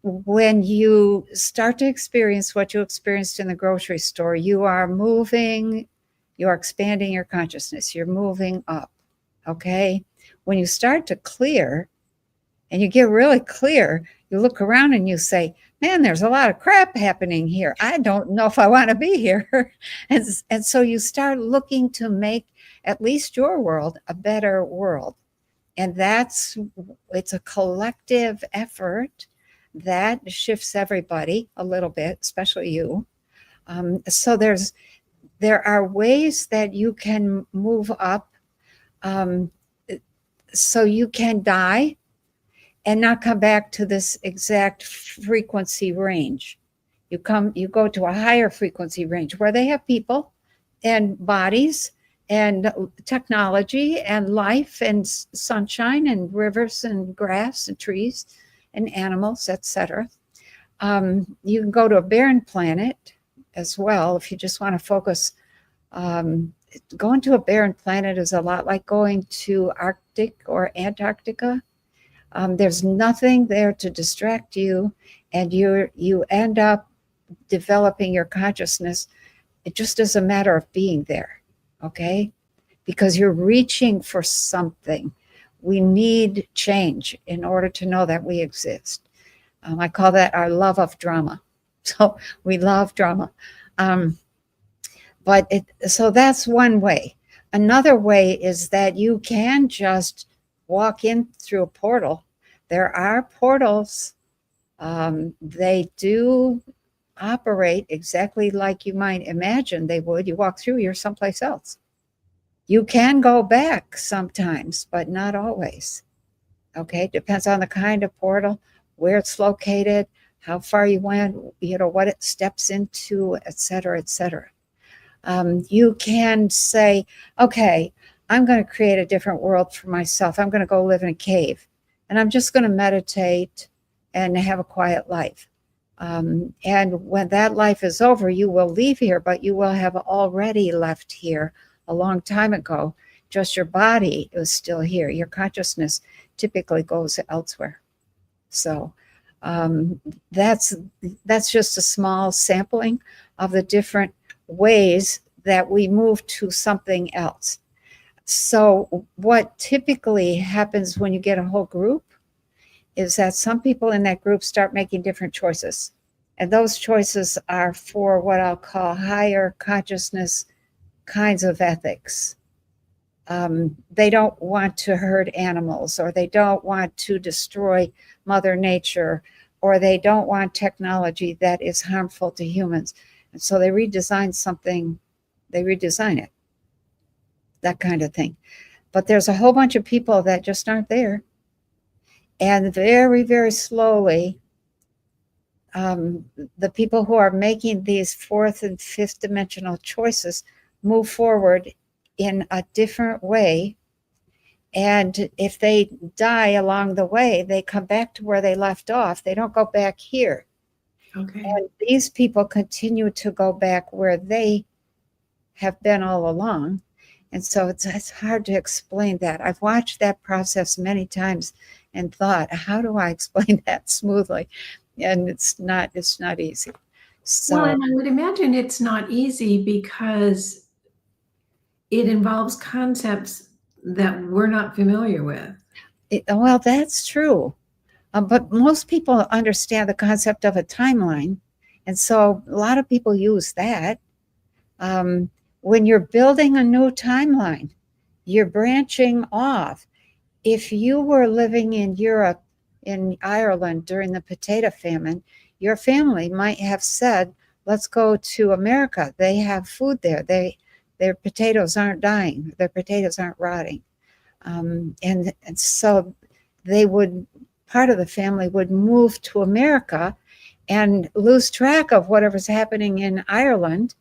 when you start to experience what you experienced in the grocery store, you are moving, you are expanding your consciousness, you're moving up. Okay. When you start to clear and you get really clear, you look around and you say, man, there's a lot of crap happening here. I don't know if I want to be here. And so you start looking to make at least your world a better world. And it's a collective effort that shifts everybody a little bit, especially you. So there are ways that you can move up. So you can die and not come back to this exact frequency range. You go to a higher frequency range where they have people and bodies and technology and life and sunshine and rivers and grass and trees and animals, etc. You can go to a barren planet as well if you just want to focus. Going to a barren planet is a lot like going to Arctic or Antarctica. There's nothing there to distract you, and you end up developing your consciousness. It just is a matter of being there, okay? Because you're reaching for something. We need change in order to know that we exist. I call that our love of drama. So we love drama. So that's one way. Another way is that you can just walk in through a portal. There are portals. They do operate exactly like you might imagine they would. You walk through, you're someplace else. You can go back sometimes, but not always. Okay, depends on the kind of portal, where it's located, how far you went, what it steps into, et cetera, et cetera. You can say, okay, I'm going to create a different world for myself. I'm going to go live in a cave, and I'm just going to meditate and have a quiet life. And when that life is over, you will leave here, but you will have already left here a long time ago. Just your body is still here. Your consciousness typically goes elsewhere. So that's just a small sampling of the different ways that we move to something else. So what typically happens when you get a whole group is that some people in that group start making different choices. And those choices are for what I'll call higher consciousness kinds of ethics. They don't want to hurt animals, or they don't want to destroy Mother Nature, or they don't want technology that is harmful to humans. And so they redesign something, they redesign it, that kind of thing. But there's a whole bunch of people that just aren't there. And very, very slowly, the people who are making these fourth and fifth dimensional choices move forward in a different way. And if they die along the way, they come back to where they left off. They don't go back here. Okay. And these people continue to go back where they have been all along. And so it's hard to explain that. I've watched that process many times and thought, how do I explain that smoothly? And it's not easy. So, well, and I would imagine it's not easy because it involves concepts that we're not familiar with. Well, that's true. But most people understand the concept of a timeline. And so a lot of people use that. When you're building a new timeline, you're branching off. If you were living in Europe, in Ireland during the potato famine, your family might have said, let's go to America. They have food there. Their potatoes aren't dying. Their potatoes aren't rotting. And so part of the family would move to America and lose track of whatever's happening in Ireland.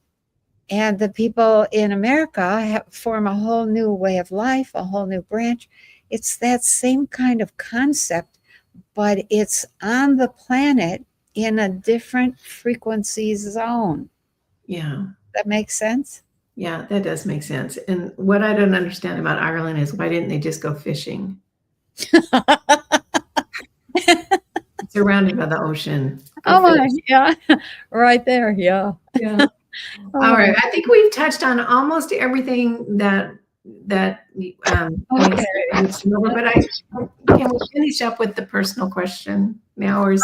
And the people in America form a whole new way of life, a whole new branch. It's that same kind of concept, but it's on the planet in a different frequency zone. Yeah. That makes sense? Yeah, that does make sense. And what I don't understand about Ireland is why didn't they just go fishing? Surrounded by the ocean. Go Oh fish. my, yeah, right there, yeah. Yeah. Oh All my, right. I think we've touched on almost everything that okay. needs to know, but can we finish up with the personal question now, or is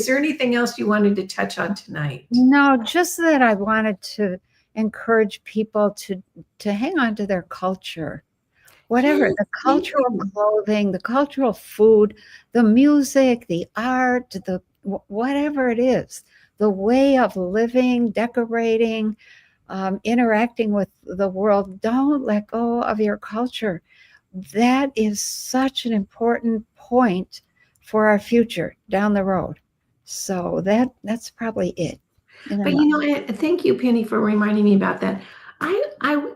there anything else you wanted to touch on tonight? No, just that I wanted to encourage people to hang on to their culture. Whatever, Yes, the thank cultural you. clothing, the cultural food, the music, the art, the whatever it is, the way of living, decorating, interacting with the world. Don't let go of your culture. That is such an important point for our future down the road. So that's probably it. But thank you, Penny, for reminding me about that. I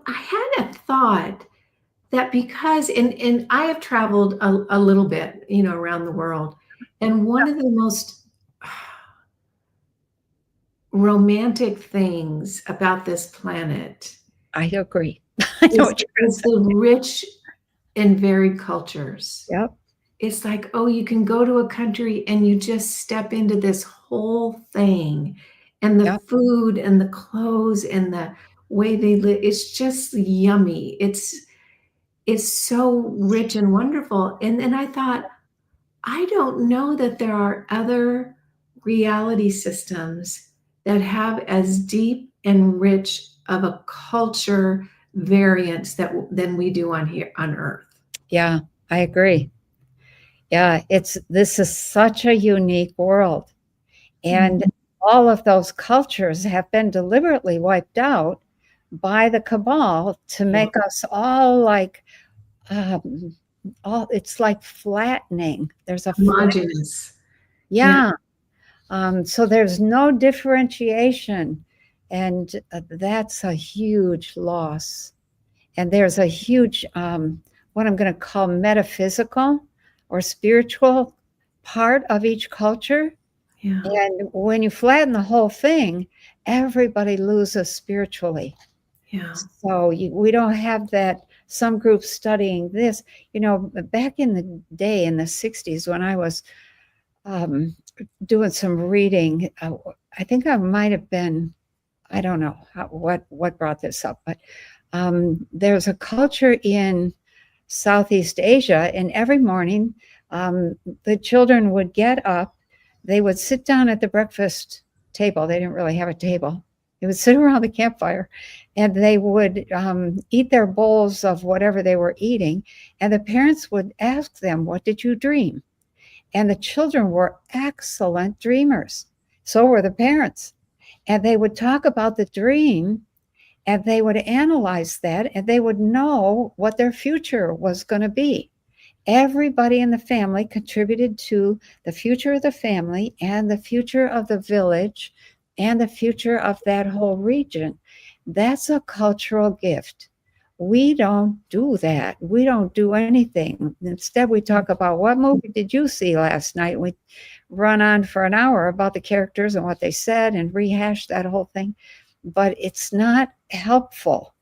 had a thought that because and I have traveled a little bit, around the world, and one of the most romantic things about this planet I agree. I know is, what you're is the rich and varied cultures. Yep. It's like, oh, you can go to a country and you just step into this whole thing, and the Yep. food and the clothes and the way they live, it's just yummy. It's so rich and wonderful. And then I thought, I don't know that there are other reality systems that have as deep and rich of a culture variance than we do on here on Earth. Yeah, I agree. Yeah, this is such a unique world. And all of those cultures have been deliberately wiped out by the cabal to make us all like all it's like flattening. There's a Homogeneous. yeah. So there's no differentiation, and that's a huge loss. And there's a huge, what I'm going to call metaphysical or spiritual part of each culture. Yeah. And when you flatten the whole thing, everybody loses spiritually. Yeah. So we don't have that. Some groups studying this, back in the day in the 60s when I was doing some reading, I think I might have been, I don't know what brought this up, but there's a culture in Southeast Asia, and every morning the children would get up, they would sit down at the breakfast table. They didn't really have a table. They would sit around the campfire, and they would eat their bowls of whatever they were eating, and the parents would ask them, "What did you dream?" And the children were excellent dreamers. So were the parents. And they would talk about the dream, and they would analyze that, and they would know what their future was going to be. Everybody in the family contributed to the future of the family and the future of the village and the future of that whole region. That's a cultural gift. We don't do that. We don't do anything. Instead, we talk about what movie did you see last night? We run on for an hour about the characters and what they said and rehash that whole thing. But it's not helpful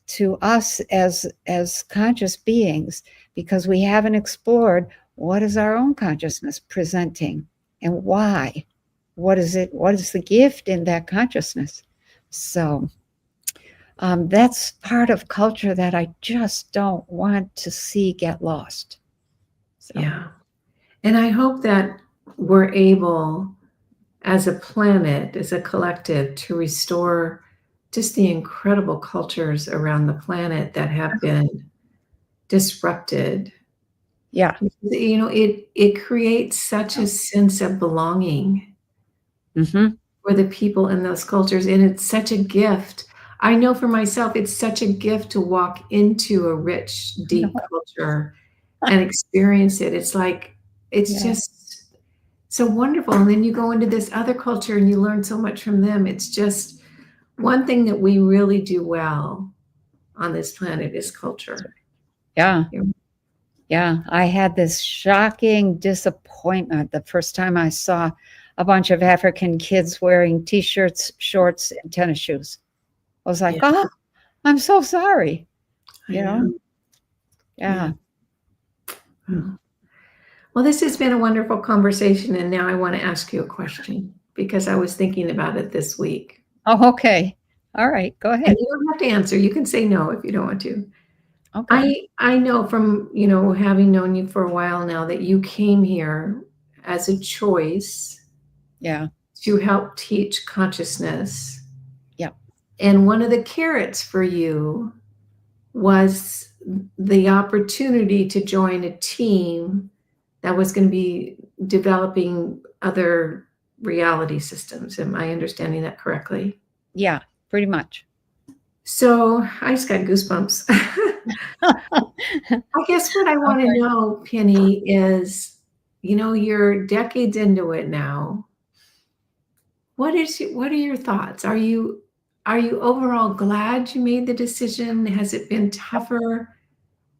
to us as conscious beings because we haven't explored what is our own consciousness presenting and why. What is it? What is the gift in that consciousness? So that's part of culture that I just don't want to see get lost. So. Yeah. And I hope that we're able, as a planet, as a collective, to restore just the incredible cultures around the planet that have been disrupted. Yeah. It creates such a sense of belonging for the people in those cultures, and it's such a gift. I know for myself, it's such a gift to walk into a rich, deep culture and experience it. It's like, it's just so wonderful. And then you go into this other culture and you learn so much from them. It's just one thing that we really do well on this planet is culture. Yeah. Yeah, I had this shocking disappointment the first time I saw a bunch of African kids wearing t-shirts, shorts, and tennis shoes. I was like, Yeah, oh, I'm so sorry. I You know? know. Yeah. Yeah. Oh. Well, this has been a wonderful conversation, and now I want to ask you a question because I was thinking about it this week. Oh, okay. All right. Go And ahead. you don't have to answer. You can say no if you don't want to. Okay. I know from, having known you for a while now that you came here as a choice Yeah. to help teach consciousness. Yeah. And one of the carrots for you was the opportunity to join a team that was going to be developing other reality systems. Am I understanding that correctly? Yeah. Pretty much. So I just got goosebumps. I guess what I want to Okay. know, Penny, is you're decades into it now. What are your thoughts? Are you overall glad you made the decision? Has it been tougher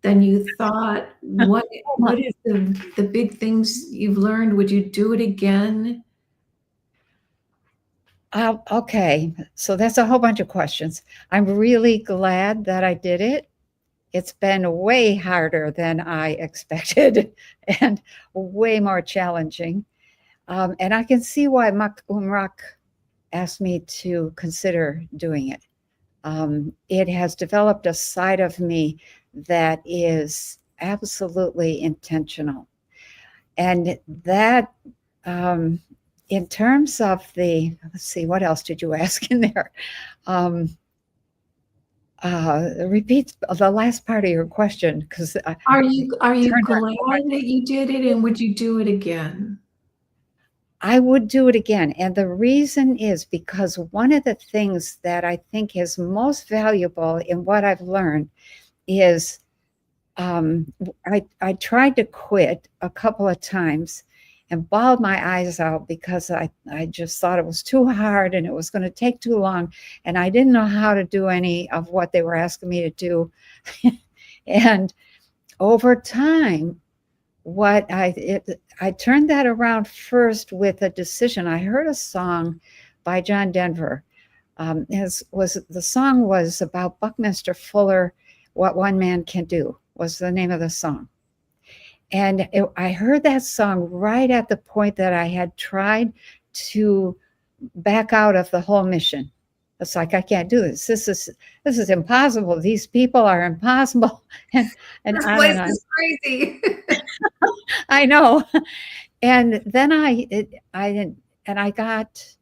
than you thought? What is the big things you've learned? Would you do it again? Okay. So that's a whole bunch of questions. I'm really glad that I did it. It's been way harder than I expected and way more challenging. And I can see why Mak Umrak asked me to consider doing it. It has developed a side of me that is absolutely intentional. And that, in terms of let's see, what else did you ask in there? Um, Repeat the last part of your question because Are you turned glad on. that you did it, and would you do it again? I would do it again. And the reason is because one of the things that I think is most valuable in what I've learned is I tried to quit a couple of times and bawled my eyes out because I just thought it was too hard and it was going to take too long. And I didn't know how to do any of what they were asking me to do. And over time, I turned that around first with a decision. I heard a song by John Denver. The song was about Buckminster Fuller, "What One Man Can Do" was the name of the song. And I heard that song right at the point that I had tried to back out of the whole mission. It's like, I can't do this. This is impossible. These people are impossible. And This on place and on. is crazy. I know. And then I got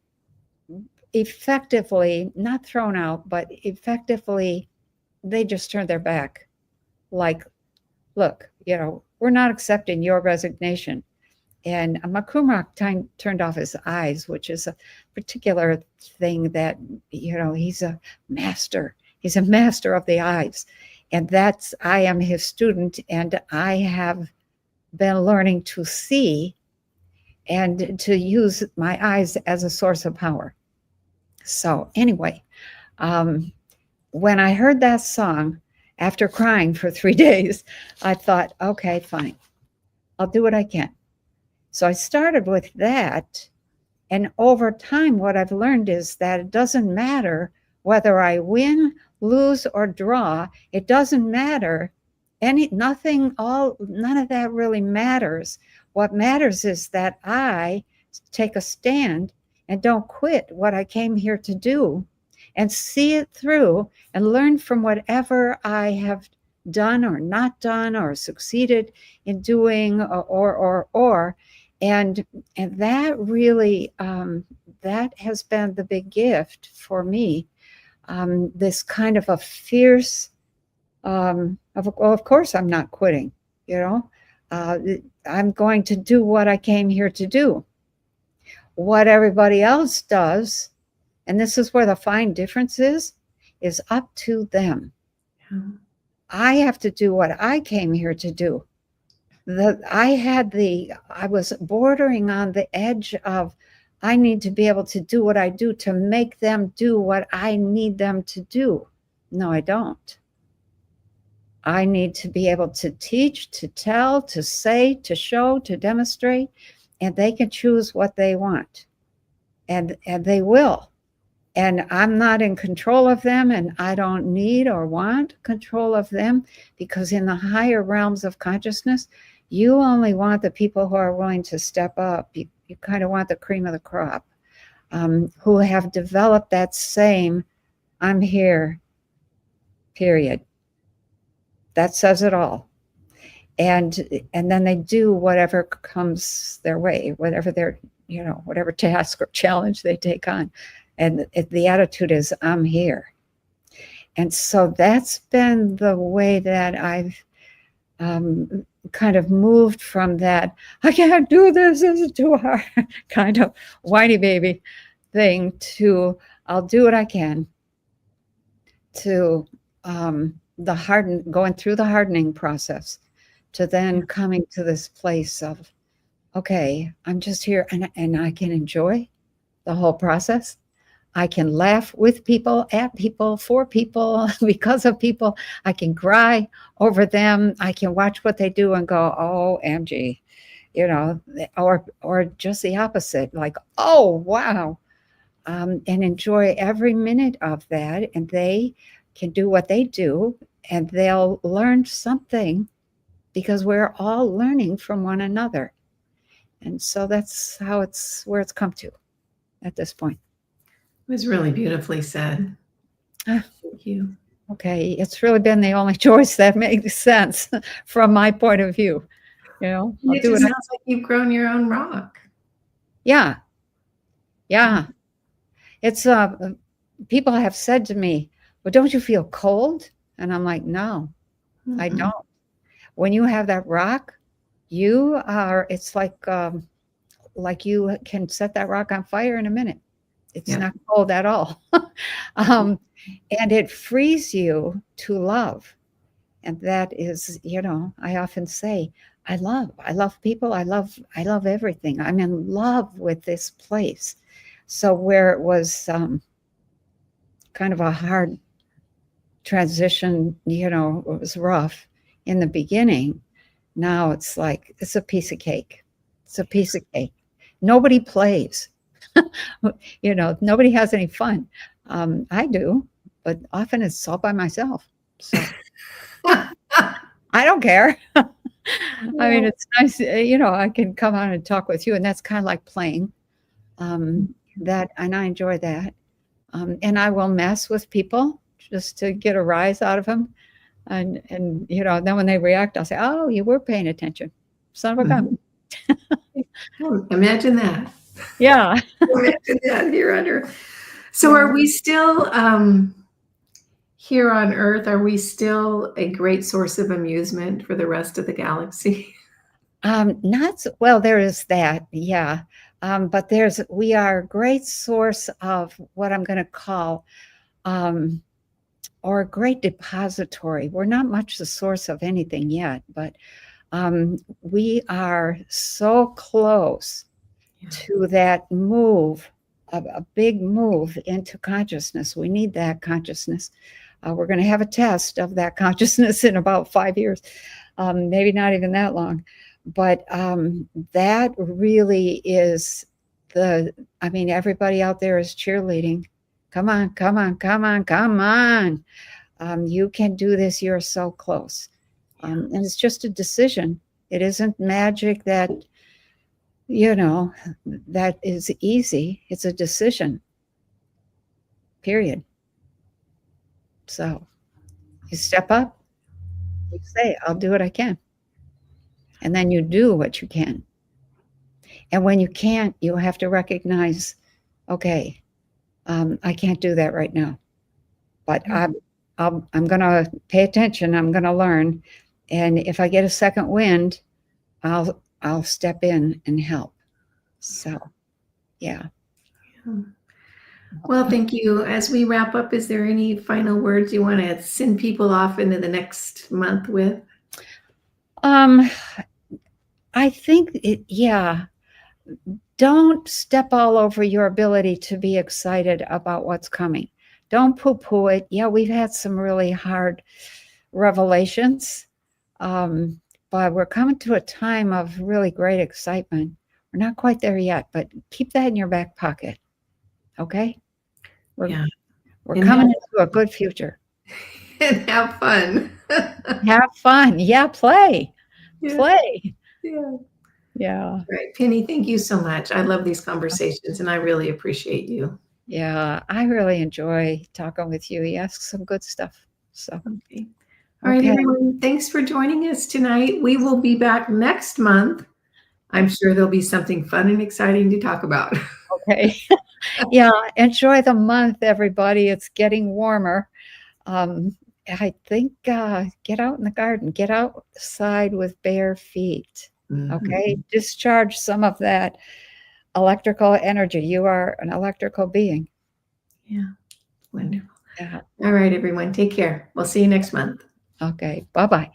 effectively, not thrown out, but effectively, they just turned their back. Like, look, we're not accepting your resignation. And Makumrak turned off his eyes, which is a particular thing that, he's a master. He's a master of the eyes. And I am his student, and I have been learning to see and to use my eyes as a source of power. So anyway, when I heard that song, after crying for 3 days, I thought, okay, fine, I'll do what I can. So I started with that. And over time, what I've learned is that it doesn't matter whether I win, lose, or draw. It doesn't matter. None of that really matters. What matters is that I take a stand and don't quit what I came here to do, and see it through and learn from whatever I have done or not done or succeeded in doing, and that really that has been the big gift for me. This kind of a fierce of course I'm not quitting. I'm going to do what I came here to do. What everybody else does, and this is where the fine difference is up to them. Yeah. I have to do what I came here to do. I was bordering on the edge of, I need to be able to do what I do to make them do what I need them to do. No, I don't. I need to be able to teach, to tell, to say, to show, to demonstrate, and they can choose what they want. And they will. And I'm not in control of them, and I don't need or want control of them, because in the higher realms of consciousness, you only want the people who are willing to step up. You kind of want the cream of the crop, who have developed that same, I'm here, period. That says it all. And then they do whatever comes their way, whatever their, whatever task or challenge they take on. And the attitude is, I'm here. And so that's been the way that I've kind of moved from that, I can't do this is too hard, kind of whiny baby thing, to I'll do what I can, to going through the hardening process, to then coming to this place of, okay, I'm just here, and I can enjoy the whole process. I can laugh with people, at people, for people, because of people. I can cry over them. I can watch what they do and go, oh, MG, or just the opposite, like, oh, wow, and enjoy every minute of that. And they can do what they do, and they'll learn something, because we're all learning from one another. And so that's where it's come to at this point. It was really beautifully said. Thank you. Okay, it's really been the only choice that makes sense from my point of view. It just sounds like you've grown your own rock. Yeah. It's people have said to me, well, don't you feel cold? And I'm like, no, I don't. When you have that rock, it's like you can set that rock on fire in a minute. It's not cold at all. And it frees you to love. And that is, I often say, I love people. I love everything. I'm in love with this place. So where it was kind of a hard transition, it was rough in the beginning. Now it's like, it's a piece of cake. It's a piece of cake. Nobody plays. Nobody has any fun. I do, but often it's all by myself. So I don't care. I mean, it's nice, I can come on and talk with you, and that's kind of like playing. And I enjoy that. And I will mess with people just to get a rise out of them. And then when they react, I'll say, oh, you were paying attention. Son of a gun. Imagine that. Yeah. Imagine that here on Earth. So are we still here on Earth? Are we still a great source of amusement for the rest of the galaxy? Not so, well, there is that, yeah. But we are a great source of what I'm going to call, or a great depository. We're not much the source of anything yet, but we are so close to that move, a big move into consciousness. We need that consciousness. We're going to have a test of that consciousness in about 5 years, maybe not even that long. But that really is everybody out there is cheerleading. Come on, come on, come on, come on. You can do this. You're so close. And it's just a decision. It isn't magic that, that is easy. It's a decision, period. So you step up, you say, I'll do what I can. And then you do what you can. And when you can't, you have to recognize, okay, I can't do that right now, but I'm going to pay attention. I'm going to learn. And if I get a second wind, I'll step in and help. So, yeah. Well, thank you. As we wrap up, is there any final words you want to send people off into the next month with? I think don't step all over your ability to be excited about what's coming. Don't poo-poo it. Yeah, we've had some really hard revelations. But we're coming to a time of really great excitement. We're not quite there yet, but keep that in your back pocket. Okay? Yeah. We're And coming into a good future. and have fun. Have fun. Yeah, play. Yeah. Play. Yeah. Yeah. Right. Penny, thank you so much. I love these conversations and I really appreciate you. Yeah. I really enjoy talking with you. You ask some good stuff. So, Okay. All right, okay. everyone. Thanks for joining us tonight. We will be back next month. I'm sure there'll be something fun and exciting to talk about. Okay. Yeah. Enjoy the month, everybody. It's getting warmer. I think get out in the garden, get outside with bare feet. Okay. Mhm. Discharge some of that electrical energy. You are an electrical being. Yeah. Wonderful. Yeah. All right, everyone. Take care. We'll see you next month. Okay. Bye bye.